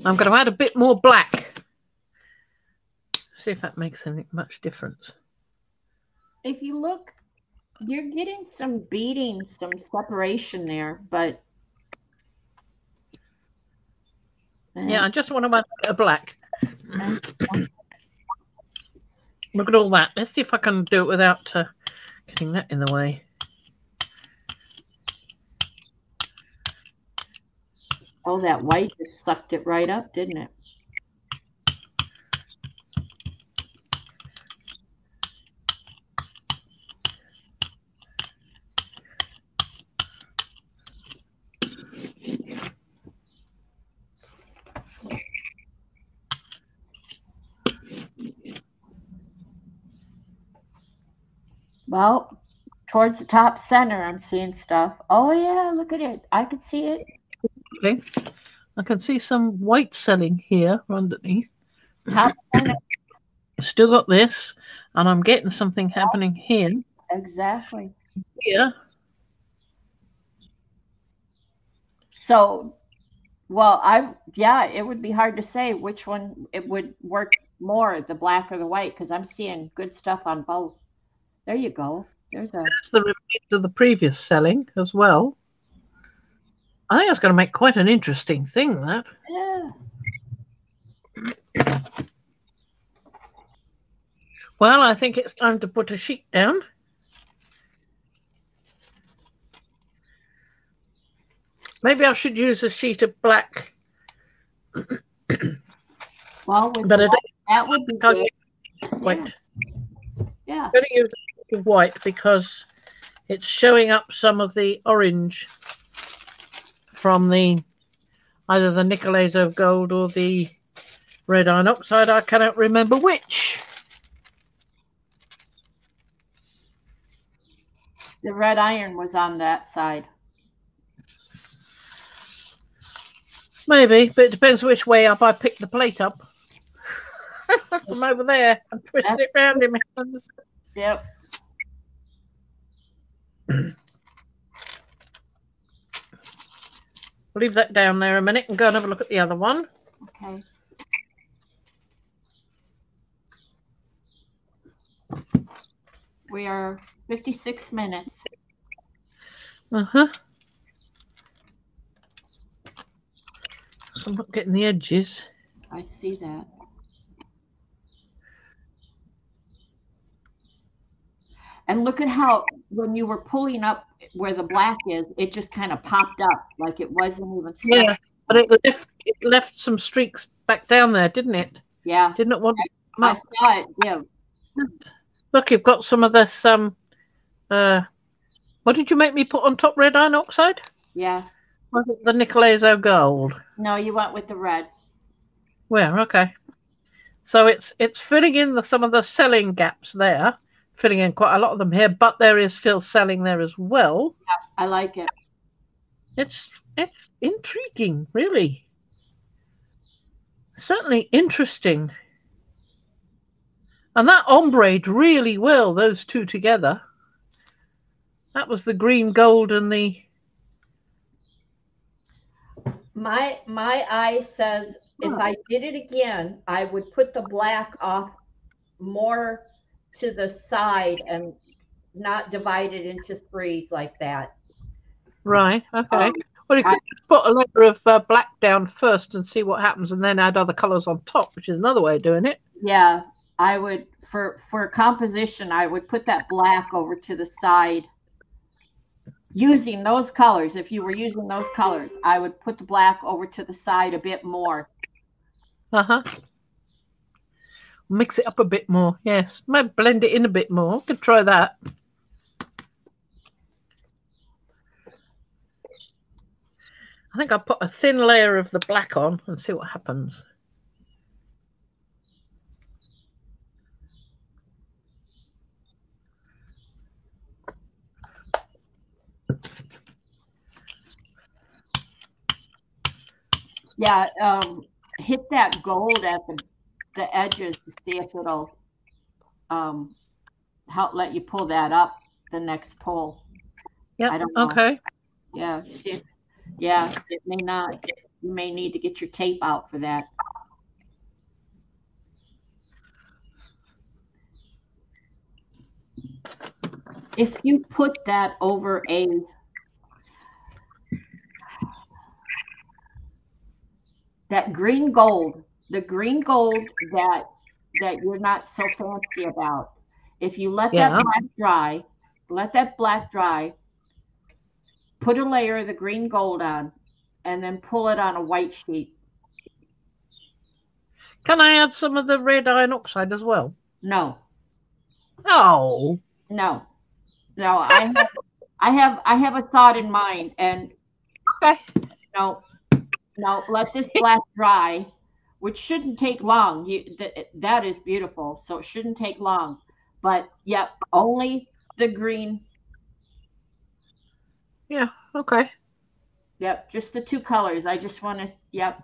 I'm going to add a bit more black. See if that makes any much difference. If you look, you're getting some beading, some separation there, but yeah, I just want to add a black. Look at all that. Let's see if I can do it without getting that in the way. Oh, that white just sucked it right up, didn't it? Well, towards the top center, I'm seeing stuff. Oh, yeah, look at it. I could see it. Okay. I can see some white selling here underneath. Top center. Still got this, and I'm getting something happening here. Exactly. Here. So, well, it would be hard to say which one it would work more, the black or the white, because I'm seeing good stuff on both. There you go. That's the repeat of the previous selling as well. I think that's going to make quite an interesting thing, that. Yeah. Well, I think it's time to put a sheet down. Maybe I should use a sheet of black. Well, but that would be good. White. Yeah. I'm going to use a sheet of white because it's showing up some of the orange from the either the Nickel Azo Gold or the Red Iron Oxide. I cannot remember which. The red iron was on that side. Maybe, but it depends which way up I pick the plate up. From over there and twisting it round in my hands. Yep. Leave that down there a minute and go and have a look at the other one. Okay. We are 56 minutes. Uh-huh. So I'm not getting the edges. I see that. And look at how, when you were pulling up where the black is, it just kind of popped up like it wasn't even stuck. Yeah, but it left some streaks back down there, didn't it? Yeah. Didn't it want I saw it, yeah. Look, you've got some of this, what did you make me put on top, Red Iron Oxide? Yeah. Was it the Nickel Azo Gold? No, you went with the red. Well, okay. So it's filling in some of the selling gaps there, filling in quite a lot of them here, but there is still selling there as well. Yeah, I like it. It's intriguing, really. Certainly interesting. And that ombre really well, those two together. That was the green gold and the... My eye says if I did it again, I would put the black off more to the side and not divide it into threes like that. Right, okay. Well, you could put a layer of black down first and see what happens and then add other colours on top, which is another way of doing it. Yeah, I would, for composition, I would put that black over to the side. Using those colors, if you were using those colors, I would put the black over to the side a bit more. Uh-huh. Mix it up a bit more, yes. Might blend it in a bit more. Could try that. I think I'll put a thin layer of the black on and see what happens. Yeah, hit that gold at the edges to see if it'll help let you pull that up the next pull. Yeah. I don't know. Okay. Yeah. Yeah. It may not. You may need to get your tape out for that. If you put that over that green gold, the green gold that you're not so fancy about, if you let that black dry, put a layer of the green gold on, and then pull it on a white sheet. Can I add some of the Red Iron Oxide as well? No. Oh. No. I have a thought in mind, and okay. No, let this black dry, which shouldn't take long. That is beautiful, so it shouldn't take long. But yep, only the green. Yeah, okay. Yep, just the two colors. I just want to, yep.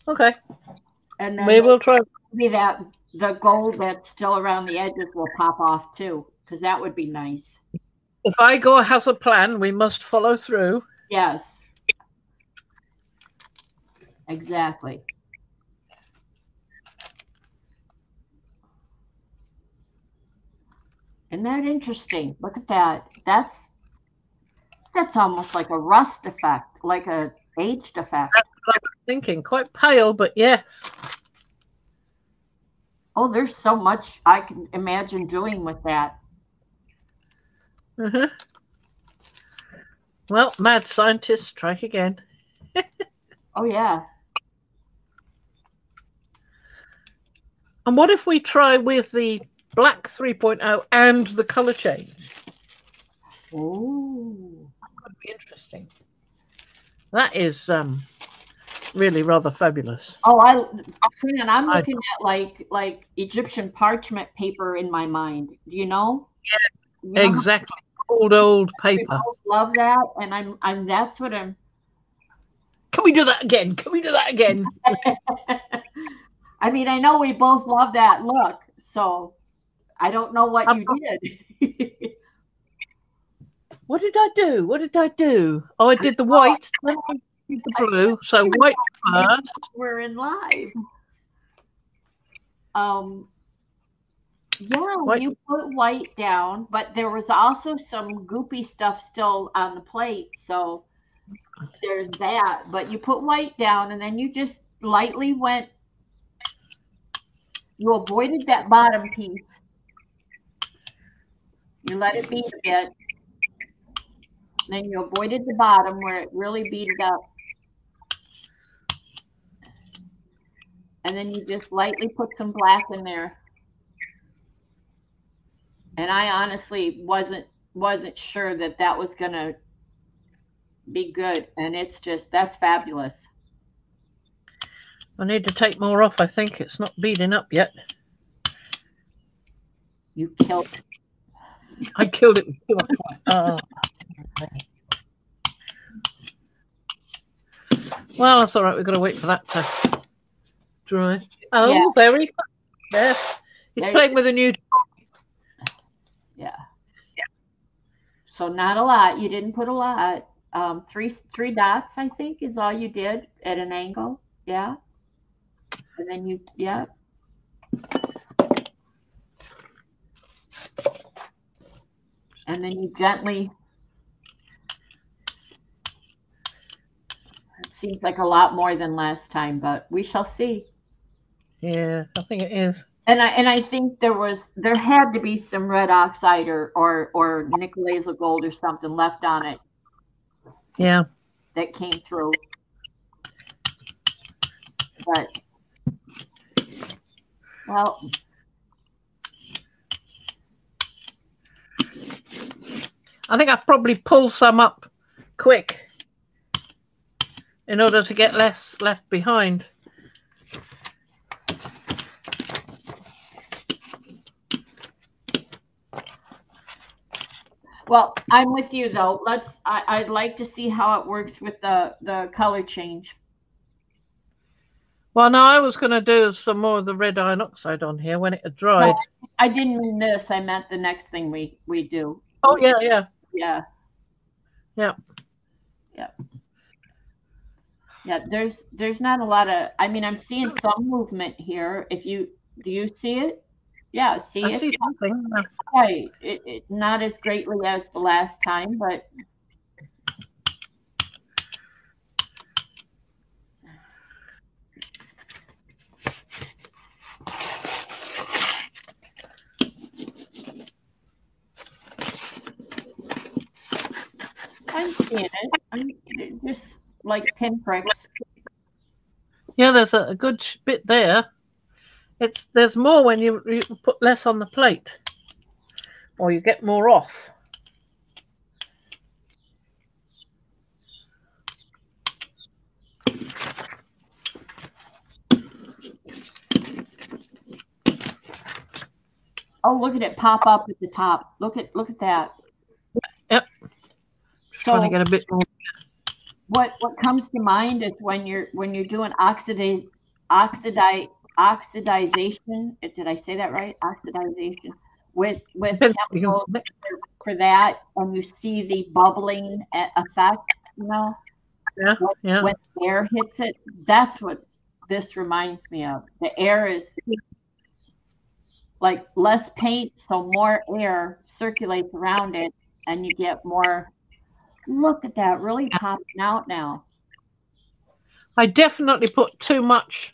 Okay. And then we will try. Maybe that the gold that's still around the edges will pop off too, because that would be nice. If I go has a plan, we must follow through. Yes. Exactly. Isn't that interesting? Look at that. That's almost like a rust effect, like a aged effect. That's what I was thinking. Quite pale, but yes. Oh, there's so much I can imagine doing with that. Mm-hmm. Well, mad scientists strike again. Oh, yeah. And what if we try with the black 3.0 and the color change? Oh, That would be interesting. That is really rather fabulous. oh, I'm looking at like Egyptian parchment paper in my mind. Do you know? You know how Exactly. Old we paper. both love that, and I'm that's what I'm. Can we do that again? Can we do that again? I mean, I know we both love that look, so I don't know what I've you got, did. what did I do? What did I do? Oh, I did the white, then I did the blue. So white first. We're in live. Um, yeah, White. you put white down, but there was also some goopy stuff still on the plate, so there's that. But you put white down, and then you just lightly went. You avoided that bottom piece. You let it beat a bit. Then you avoided the bottom where it really beat it up. And then you just lightly put some black in there. And I honestly wasn't sure that that was going to be good. And it's just, that's fabulous. I need to take more off. I think it's not beading up yet. You killed it. I killed it with too much white. Oh. Well, that's all right. We've got to wait for that to dry. Oh, Yeah. very there. He's There playing with a new. Yeah. So not a lot. You didn't put a lot. Three dots, I think, is all you did at an angle. Yeah. And then you, yeah. And then you gently. It seems like a lot more than last time, but we shall see. Yeah, I think it is. And I think there had to be some red oxide or nickel Azo Gold or something left on it. Yeah. That came through. But well, I think I probably pull some up quick in order to get less left behind. well, I'm with you though. I'd like to see how it works with the color change. Well, no, I was going to do some more of the red iron oxide on here when it had dried. No, I didn't mean this. I meant the next thing we do. Oh, yeah, yeah. Yeah. Yeah. Yeah. Yeah, there's not a lot of, I mean, I'm seeing some movement here. Do you see it? Yeah, see I it? see something. Right. It not as greatly as the last time, but I'm seeing it. I'm just like pinpricks. Yeah, there's a good bit there. There's more when you put less on the plate, or you get more off. Oh, look at it pop up at the top. Look at that. Yep. Just trying to get a bit more. What comes to mind is when you're doing oxidization. Did I say that right? Oxidization with chemicals for that, and you see the bubbling effect. You know, Yeah. When air hits it, that's what this reminds me of. The air is like less paint, so more air circulates around it, and you get more. Look at that, really popping out now. I definitely put too much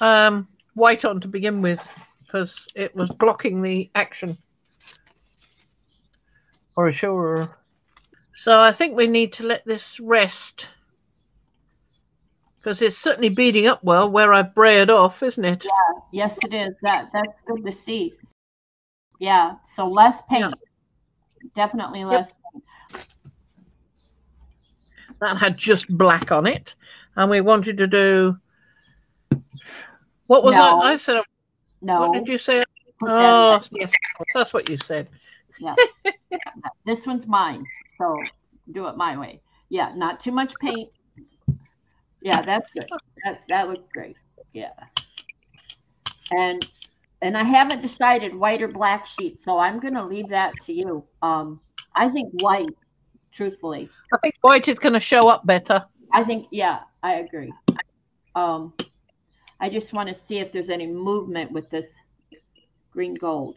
white on to begin with because it was blocking the action. For sure. So I think we need to let this rest because it's certainly beading up well where I've braided off, isn't it? Yeah, yes it is. That's good to see. Yeah, so less paint. Yeah. Definitely less paint. That had just black on it. And we wanted to do... What was No. I said... No. What did you say? Put Oh, yes, that's what you said. Yeah. This one's mine, so do it my way. Yeah, not too much paint. Yeah, that's good. That looks great. Yeah. And I haven't decided white or black sheet, so I'm going to leave that to you. I think white, truthfully. I think white is going to show up better. I think, yeah, I agree. I just want to see if there's any movement with this green gold,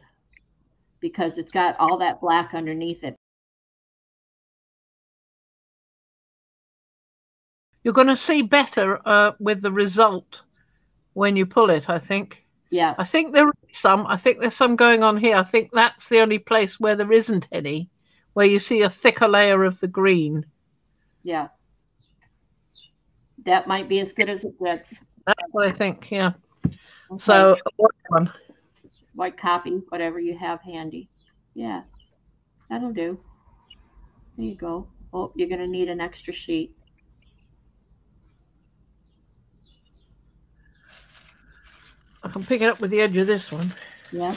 because it's got all that black underneath it. You're going to see better with the result when you pull it, I think. Yeah. I think there is some. I think there's some going on here. I think that's the only place where there isn't any, where you see a thicker layer of the green. Yeah. That might be as good as it gets. That's what I think, yeah. Okay. So, what one? White copy, whatever you have handy. Yeah, that'll do. There you go. Oh, you're going to need an extra sheet. I can pick it up with the edge of this one. Yeah.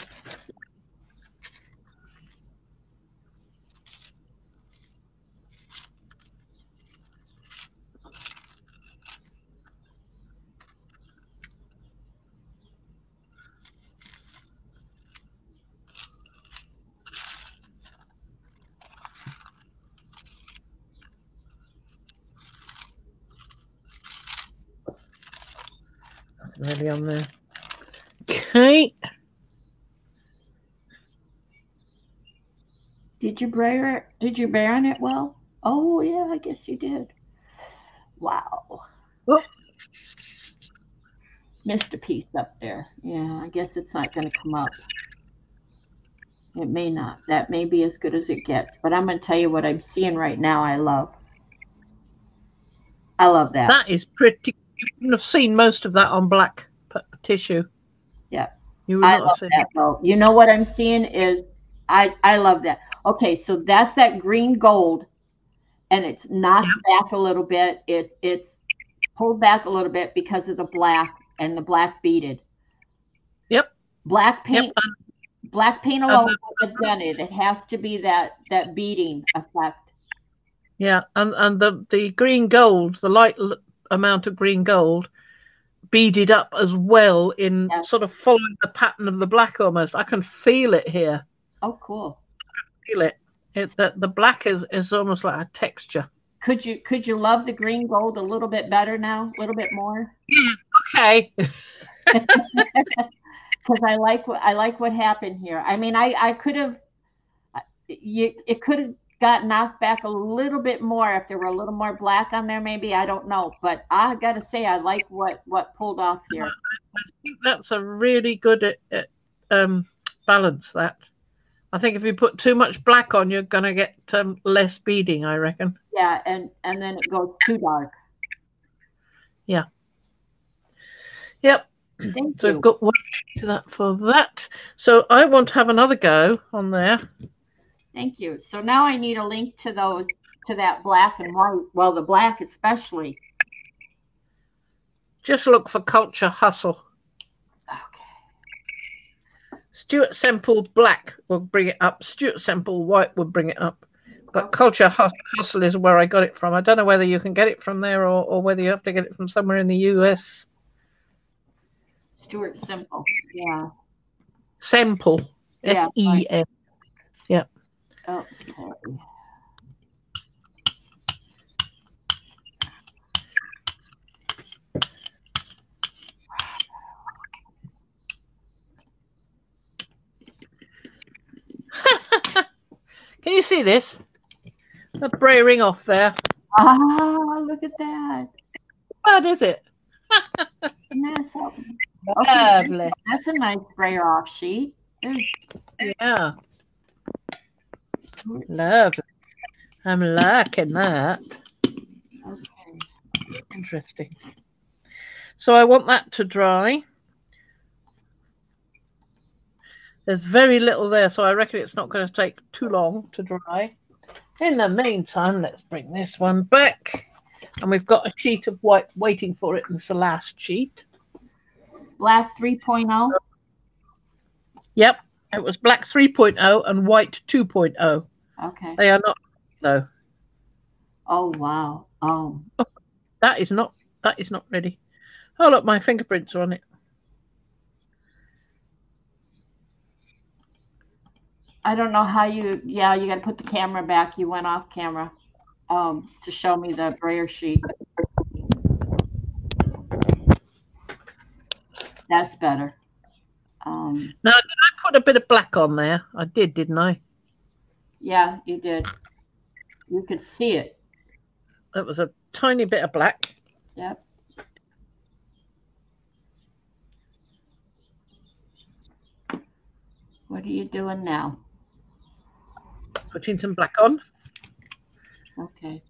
Ready on there. Okay. Did you brayer on it well? Oh yeah, I guess you did. Wow. Oh. Missed a piece up there. Yeah, I guess it's not going to come up. It may not. That may be as good as it gets. But I'm going to tell you what I'm seeing right now. I love that. That is pretty. You wouldn't have seen most of that on black tissue. Yeah. I love that though. You know what I'm seeing is I love that. Okay, so that's that green gold, and it's knocked back a little bit. It's pulled back a little bit because of the black and the black beaded. Yep. Black paint. Yep. Black paint alone wouldn't have done it. It has to be that beading effect. Yeah, and the green gold, the light amount of green gold, beaded up as well in sort of following the pattern of the black almost. I can feel it here. Oh, cool. I can feel it. It's that the black is almost like a texture. Could you love the green gold a little bit better now? A little bit more? Yeah, okay. Because I like what happened here. I mean, I could have it could have got knocked back a little bit more if there were a little more black on there, maybe. I don't know, but I gotta say I like what pulled off here. I think that's a really good balance. That I think if you put too much black on, you're gonna get less beading, I reckon. Yeah, and then it goes too dark. Yeah. Yep. Thank so you. I've got one to that for that. So I want to have another go on there. Thank you. So now I need a link to that black and white. Well, the black especially. Just look for Culture Hustle. Okay. Stuart Semple black will bring it up. Stuart Semple white will bring it up. But Culture Hustle is where I got it from. I don't know whether you can get it from there or whether you have to get it from somewhere in the US. Stuart Semple. Yeah. Semple. Yeah, S-E-M. Yeah. Okay. Can you see this? The braying off there. Ah, look at that. How bad is it? Okay, that's a nice brayer off sheet. Yeah. Lovely. I'm liking that. Okay. Interesting. So I want that to dry. There's very little there, so I reckon it's not going to take too long to dry. In the meantime, let's bring this one back. And we've got a sheet of white waiting for it, and it's the last sheet. Black 3.0? Yep, it was black 3.0 and white 2.0. Okay. They are not, though. Oh, wow. Oh, that is not ready. Oh, look, my fingerprints are on it. I don't know how you got to put the camera back. You went off camera to show me the brayer sheet. That's better. Now, did I put a bit of black on there? I did, didn't I? Yeah, you did. You could see it. It was a tiny bit of black. Yep. What are you doing now? Putting some black on. Okay.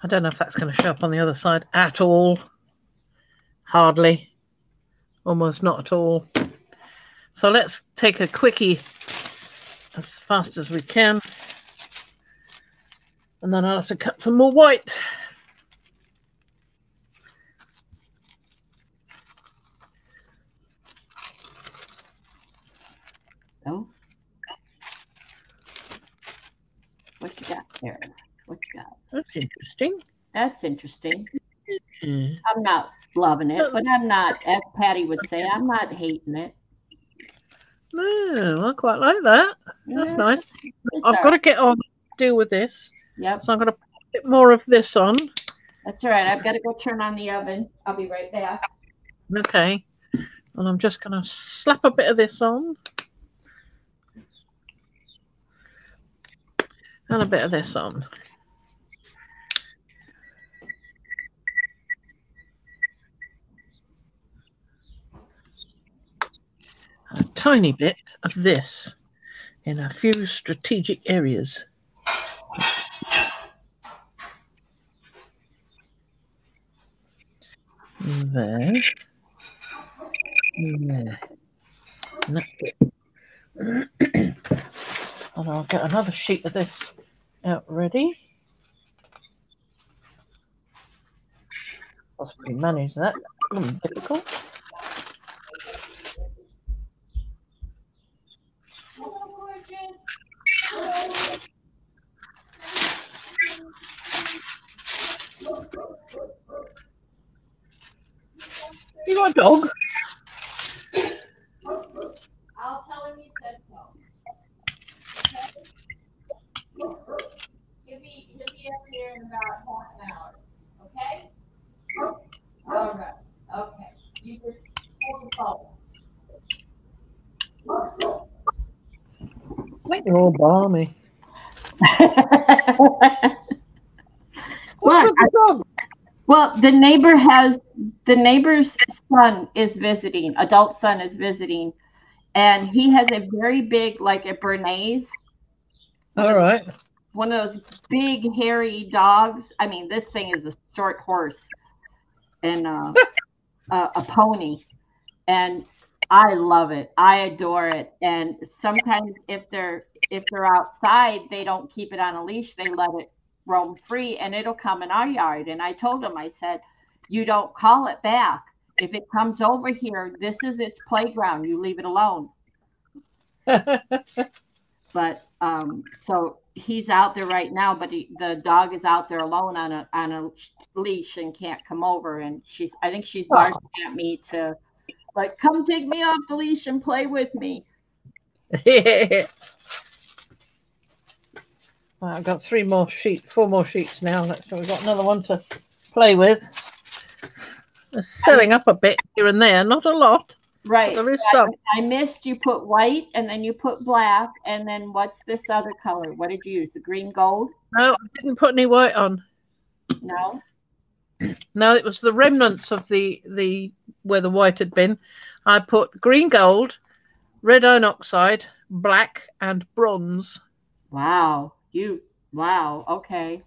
I don't know if that's going to show up on the other side at all. Hardly. Almost not at all. So let's take a quickie as fast as we can. And then I'll have to cut some more white. Oh. What you got there? What you got? That's interesting. That's interesting. Mm. I'm not loving it, but I'm not, as Patty would say, I'm not hating it. No, I quite like that. That's nice. I've got to get on deal with this. Yep. So I'm going to put a bit more of this on. That's all right. I've got to go turn on the oven. I'll be right back. Okay. And I'm just going to slap a bit of this on. And a bit of this on. A tiny bit of this in a few strategic areas. There. There. That's it. And I'll get another sheet of this out ready. Possibly manage that. Difficult. You got a dog? I'll tell him you said so. Okay? He'll be up here in about half an hour. Okay? All right. Okay. You just hold the phone. Oh, balmy. Well, the neighbor's son is visiting, adult son is visiting, and he has a very big, like a Bernese. All right. One of those big, hairy dogs. I mean, this thing is a short horse and a pony. And I love it. I adore it. And sometimes if they're outside, they don't keep it on a leash. They let it roam free and it'll come in our yard. And I told him, I said, you don't call it back. If it comes over here, this is its playground. You leave it alone. But so he's out there right now, but the dog is out there alone on a leash and can't come over. And I think she's barking at me to, like, come take me off the leash and play with me. I've got 4 more sheets now. So we've got another one to play with. They're setting up a bit here and there, not a lot. Right. There is some. I missed, you put white and then you put black, and then what's this other color? What did you use? The green gold? No, I didn't put any white on. No. Now it was the remnants of the where the white had been. I put green gold, red iron oxide, black, and bronze. Wow. Wow. Okay.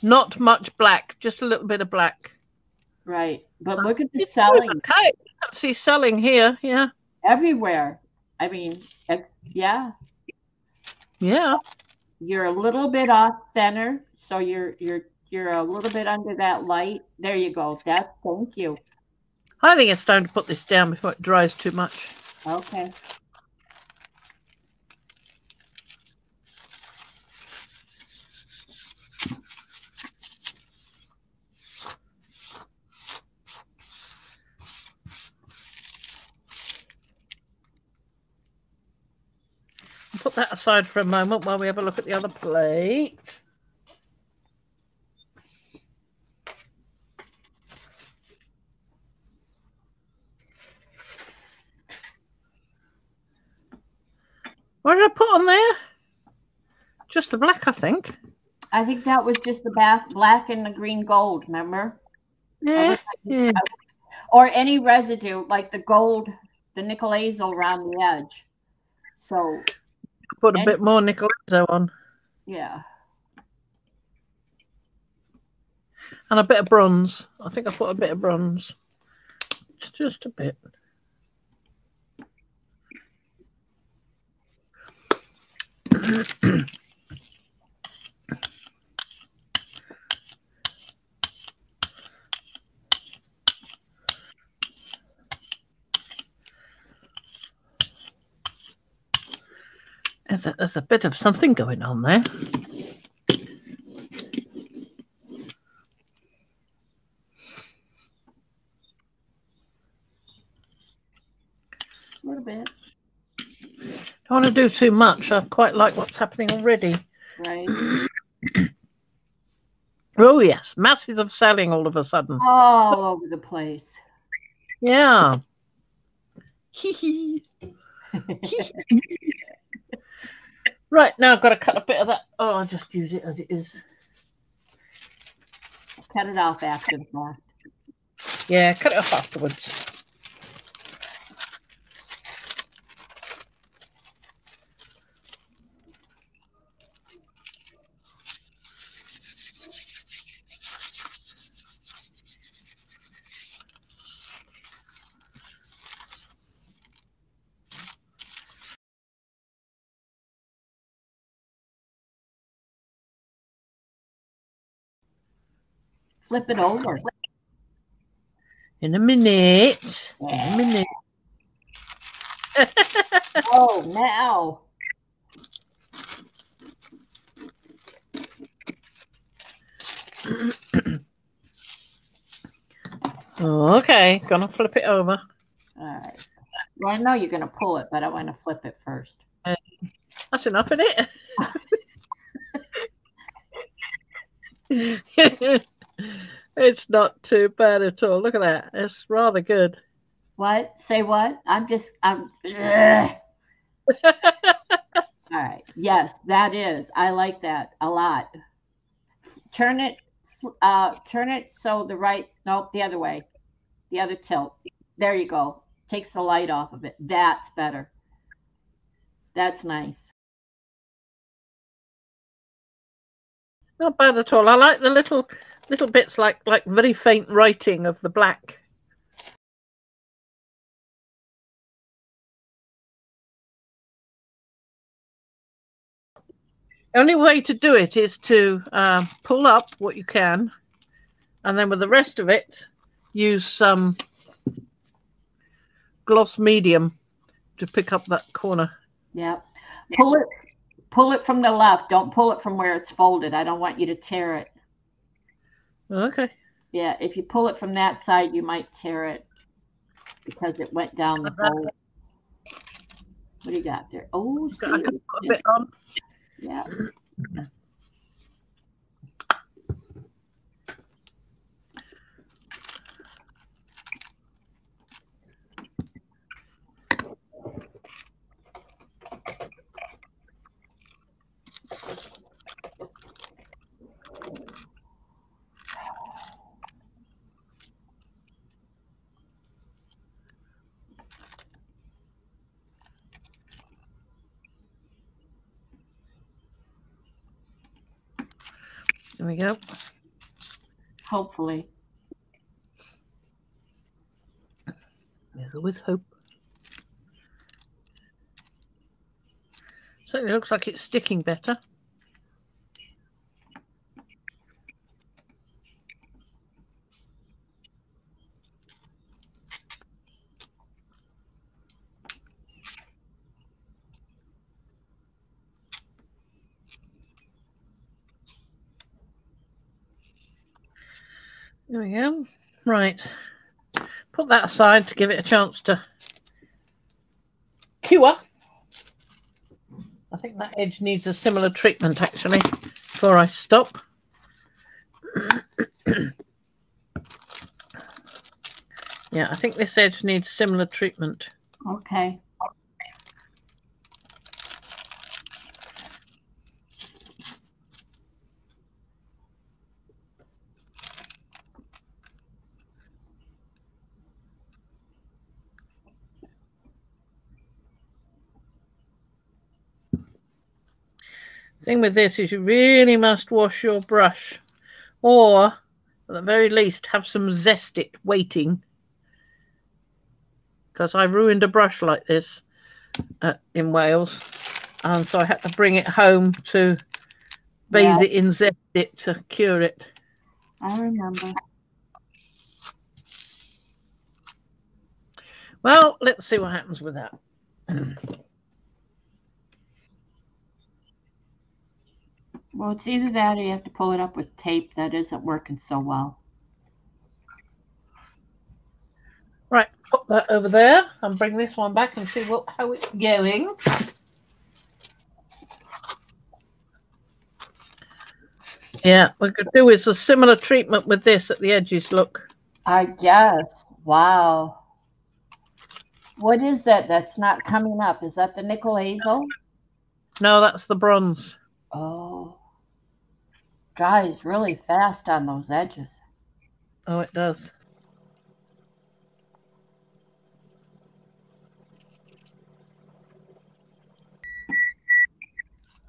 Not much black, just a little bit of black. Right. But look at the selling. Okay. I see selling here. Yeah. Everywhere. I mean, yeah. Yeah. You're a little bit off center, so you're a little bit under that light. There you go. Thank you. I think it's time to put this down before it dries too much. Okay. Put that aside for a moment while we have a look at the other plate. What did I put on there? Just the black, I think. I think that was just the black and the green gold, remember? Yeah. Or any residue, like the gold, the Nickel Azo around the edge. So put a bit more Nickel Azo on. Yeah. And a bit of bronze. I think I put a bit of bronze. Just a bit. There's a bit of something going on there. A little bit. Don't want to do too much. I quite like what's happening already. Right. Oh, yes. Masses of selling all of a sudden. All over the place. Yeah. Right, now I've got to cut a bit of that. Oh, I'll just use it as it is. Cut it off after the fact. Yeah, cut it off afterwards. Flip it over. In a minute. In a minute. Oh, now. Okay, gonna flip it over. All right. Well, I know you're going to pull it, but I want to flip it first. That's enough, isn't it? It's not too bad at all. Look at that. It's rather good. What? Say what? I'm All right. Yes, that is. I like that a lot. Turn it so the nope, the other way. The other tilt. There you go. Takes the light off of it. That's better. That's nice. Not bad at all. I like the little bits like very faint writing of the black. The only way to do it is to pull up what you can, and then with the rest of it, use some gloss medium to pick up that corner. Yeah. Pull it from the left. Don't pull it from where it's folded. I don't want you to tear it. Okay. Yeah, if you pull it from that side, you might tear it because it went down the fold. What do you got there? Oh, see, I can put a bit on. Yeah. There we go. Hopefully. There's always hope. Certainly looks like it's sticking better. There we go. Right. Put that aside to give it a chance to cure. I think that edge needs a similar treatment, actually, before I stop. Yeah, I think this edge needs similar treatment. Okay. Thing with this is you really must wash your brush, or at the very least have some Zest-It waiting, because I ruined a brush like this in Wales, and so I had to bring it home to bathe it in Zest-It to cure it. I remember. Well, let's see what happens with that. Well, it's either that or you have to pull it up with tape that isn't working so well. Right, pop that over there and bring this one back and see how it's going. Yeah, we could do is a similar treatment with this at the edges, look. I guess. Wow. What is that that's not coming up? Is that the Nickel Azo? No, that's the bronze. Oh. Dries really fast on those edges. Oh, it does.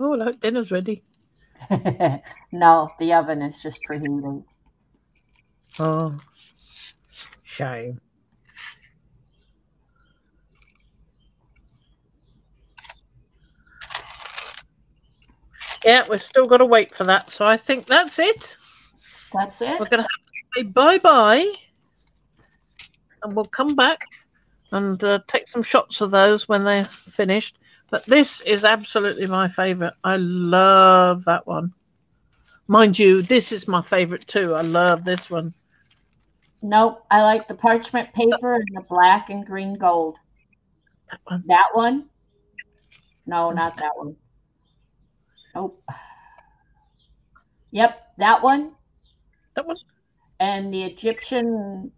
Oh, look, dinner's ready. No, the oven is just preheating. Oh, shame. Yeah, we've still got to wait for that. So I think that's it. That's it? We're going to have to say bye-bye. And we'll come back and take some shots of those when they're finished. But this is absolutely my favourite. I love that one. Mind you, this is my favourite too. I love this one. Nope, I like the parchment paper and the black and green gold. That one? That one? No, not that one. Nope. Yep, that one. That one? And the Egyptian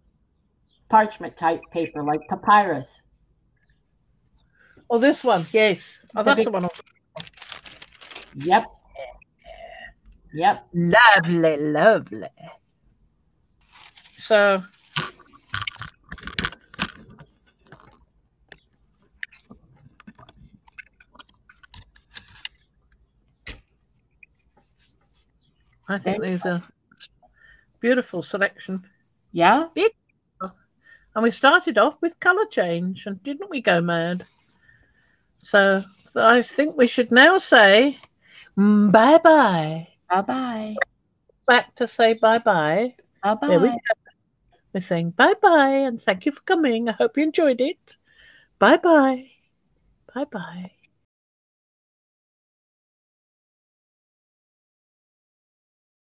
parchment type paper, like papyrus. Oh, this one, yes. Oh, that's the one. Yep. Yep. Lovely, lovely. So, I think these are beautiful selection. Yeah. And we started off with colour change, and didn't we go mad? So I think we should now say bye-bye. Bye-bye. Back to say bye-bye. Bye-bye. There we go. We're saying bye-bye, and thank you for coming. I hope you enjoyed it. Bye-bye. Bye-bye.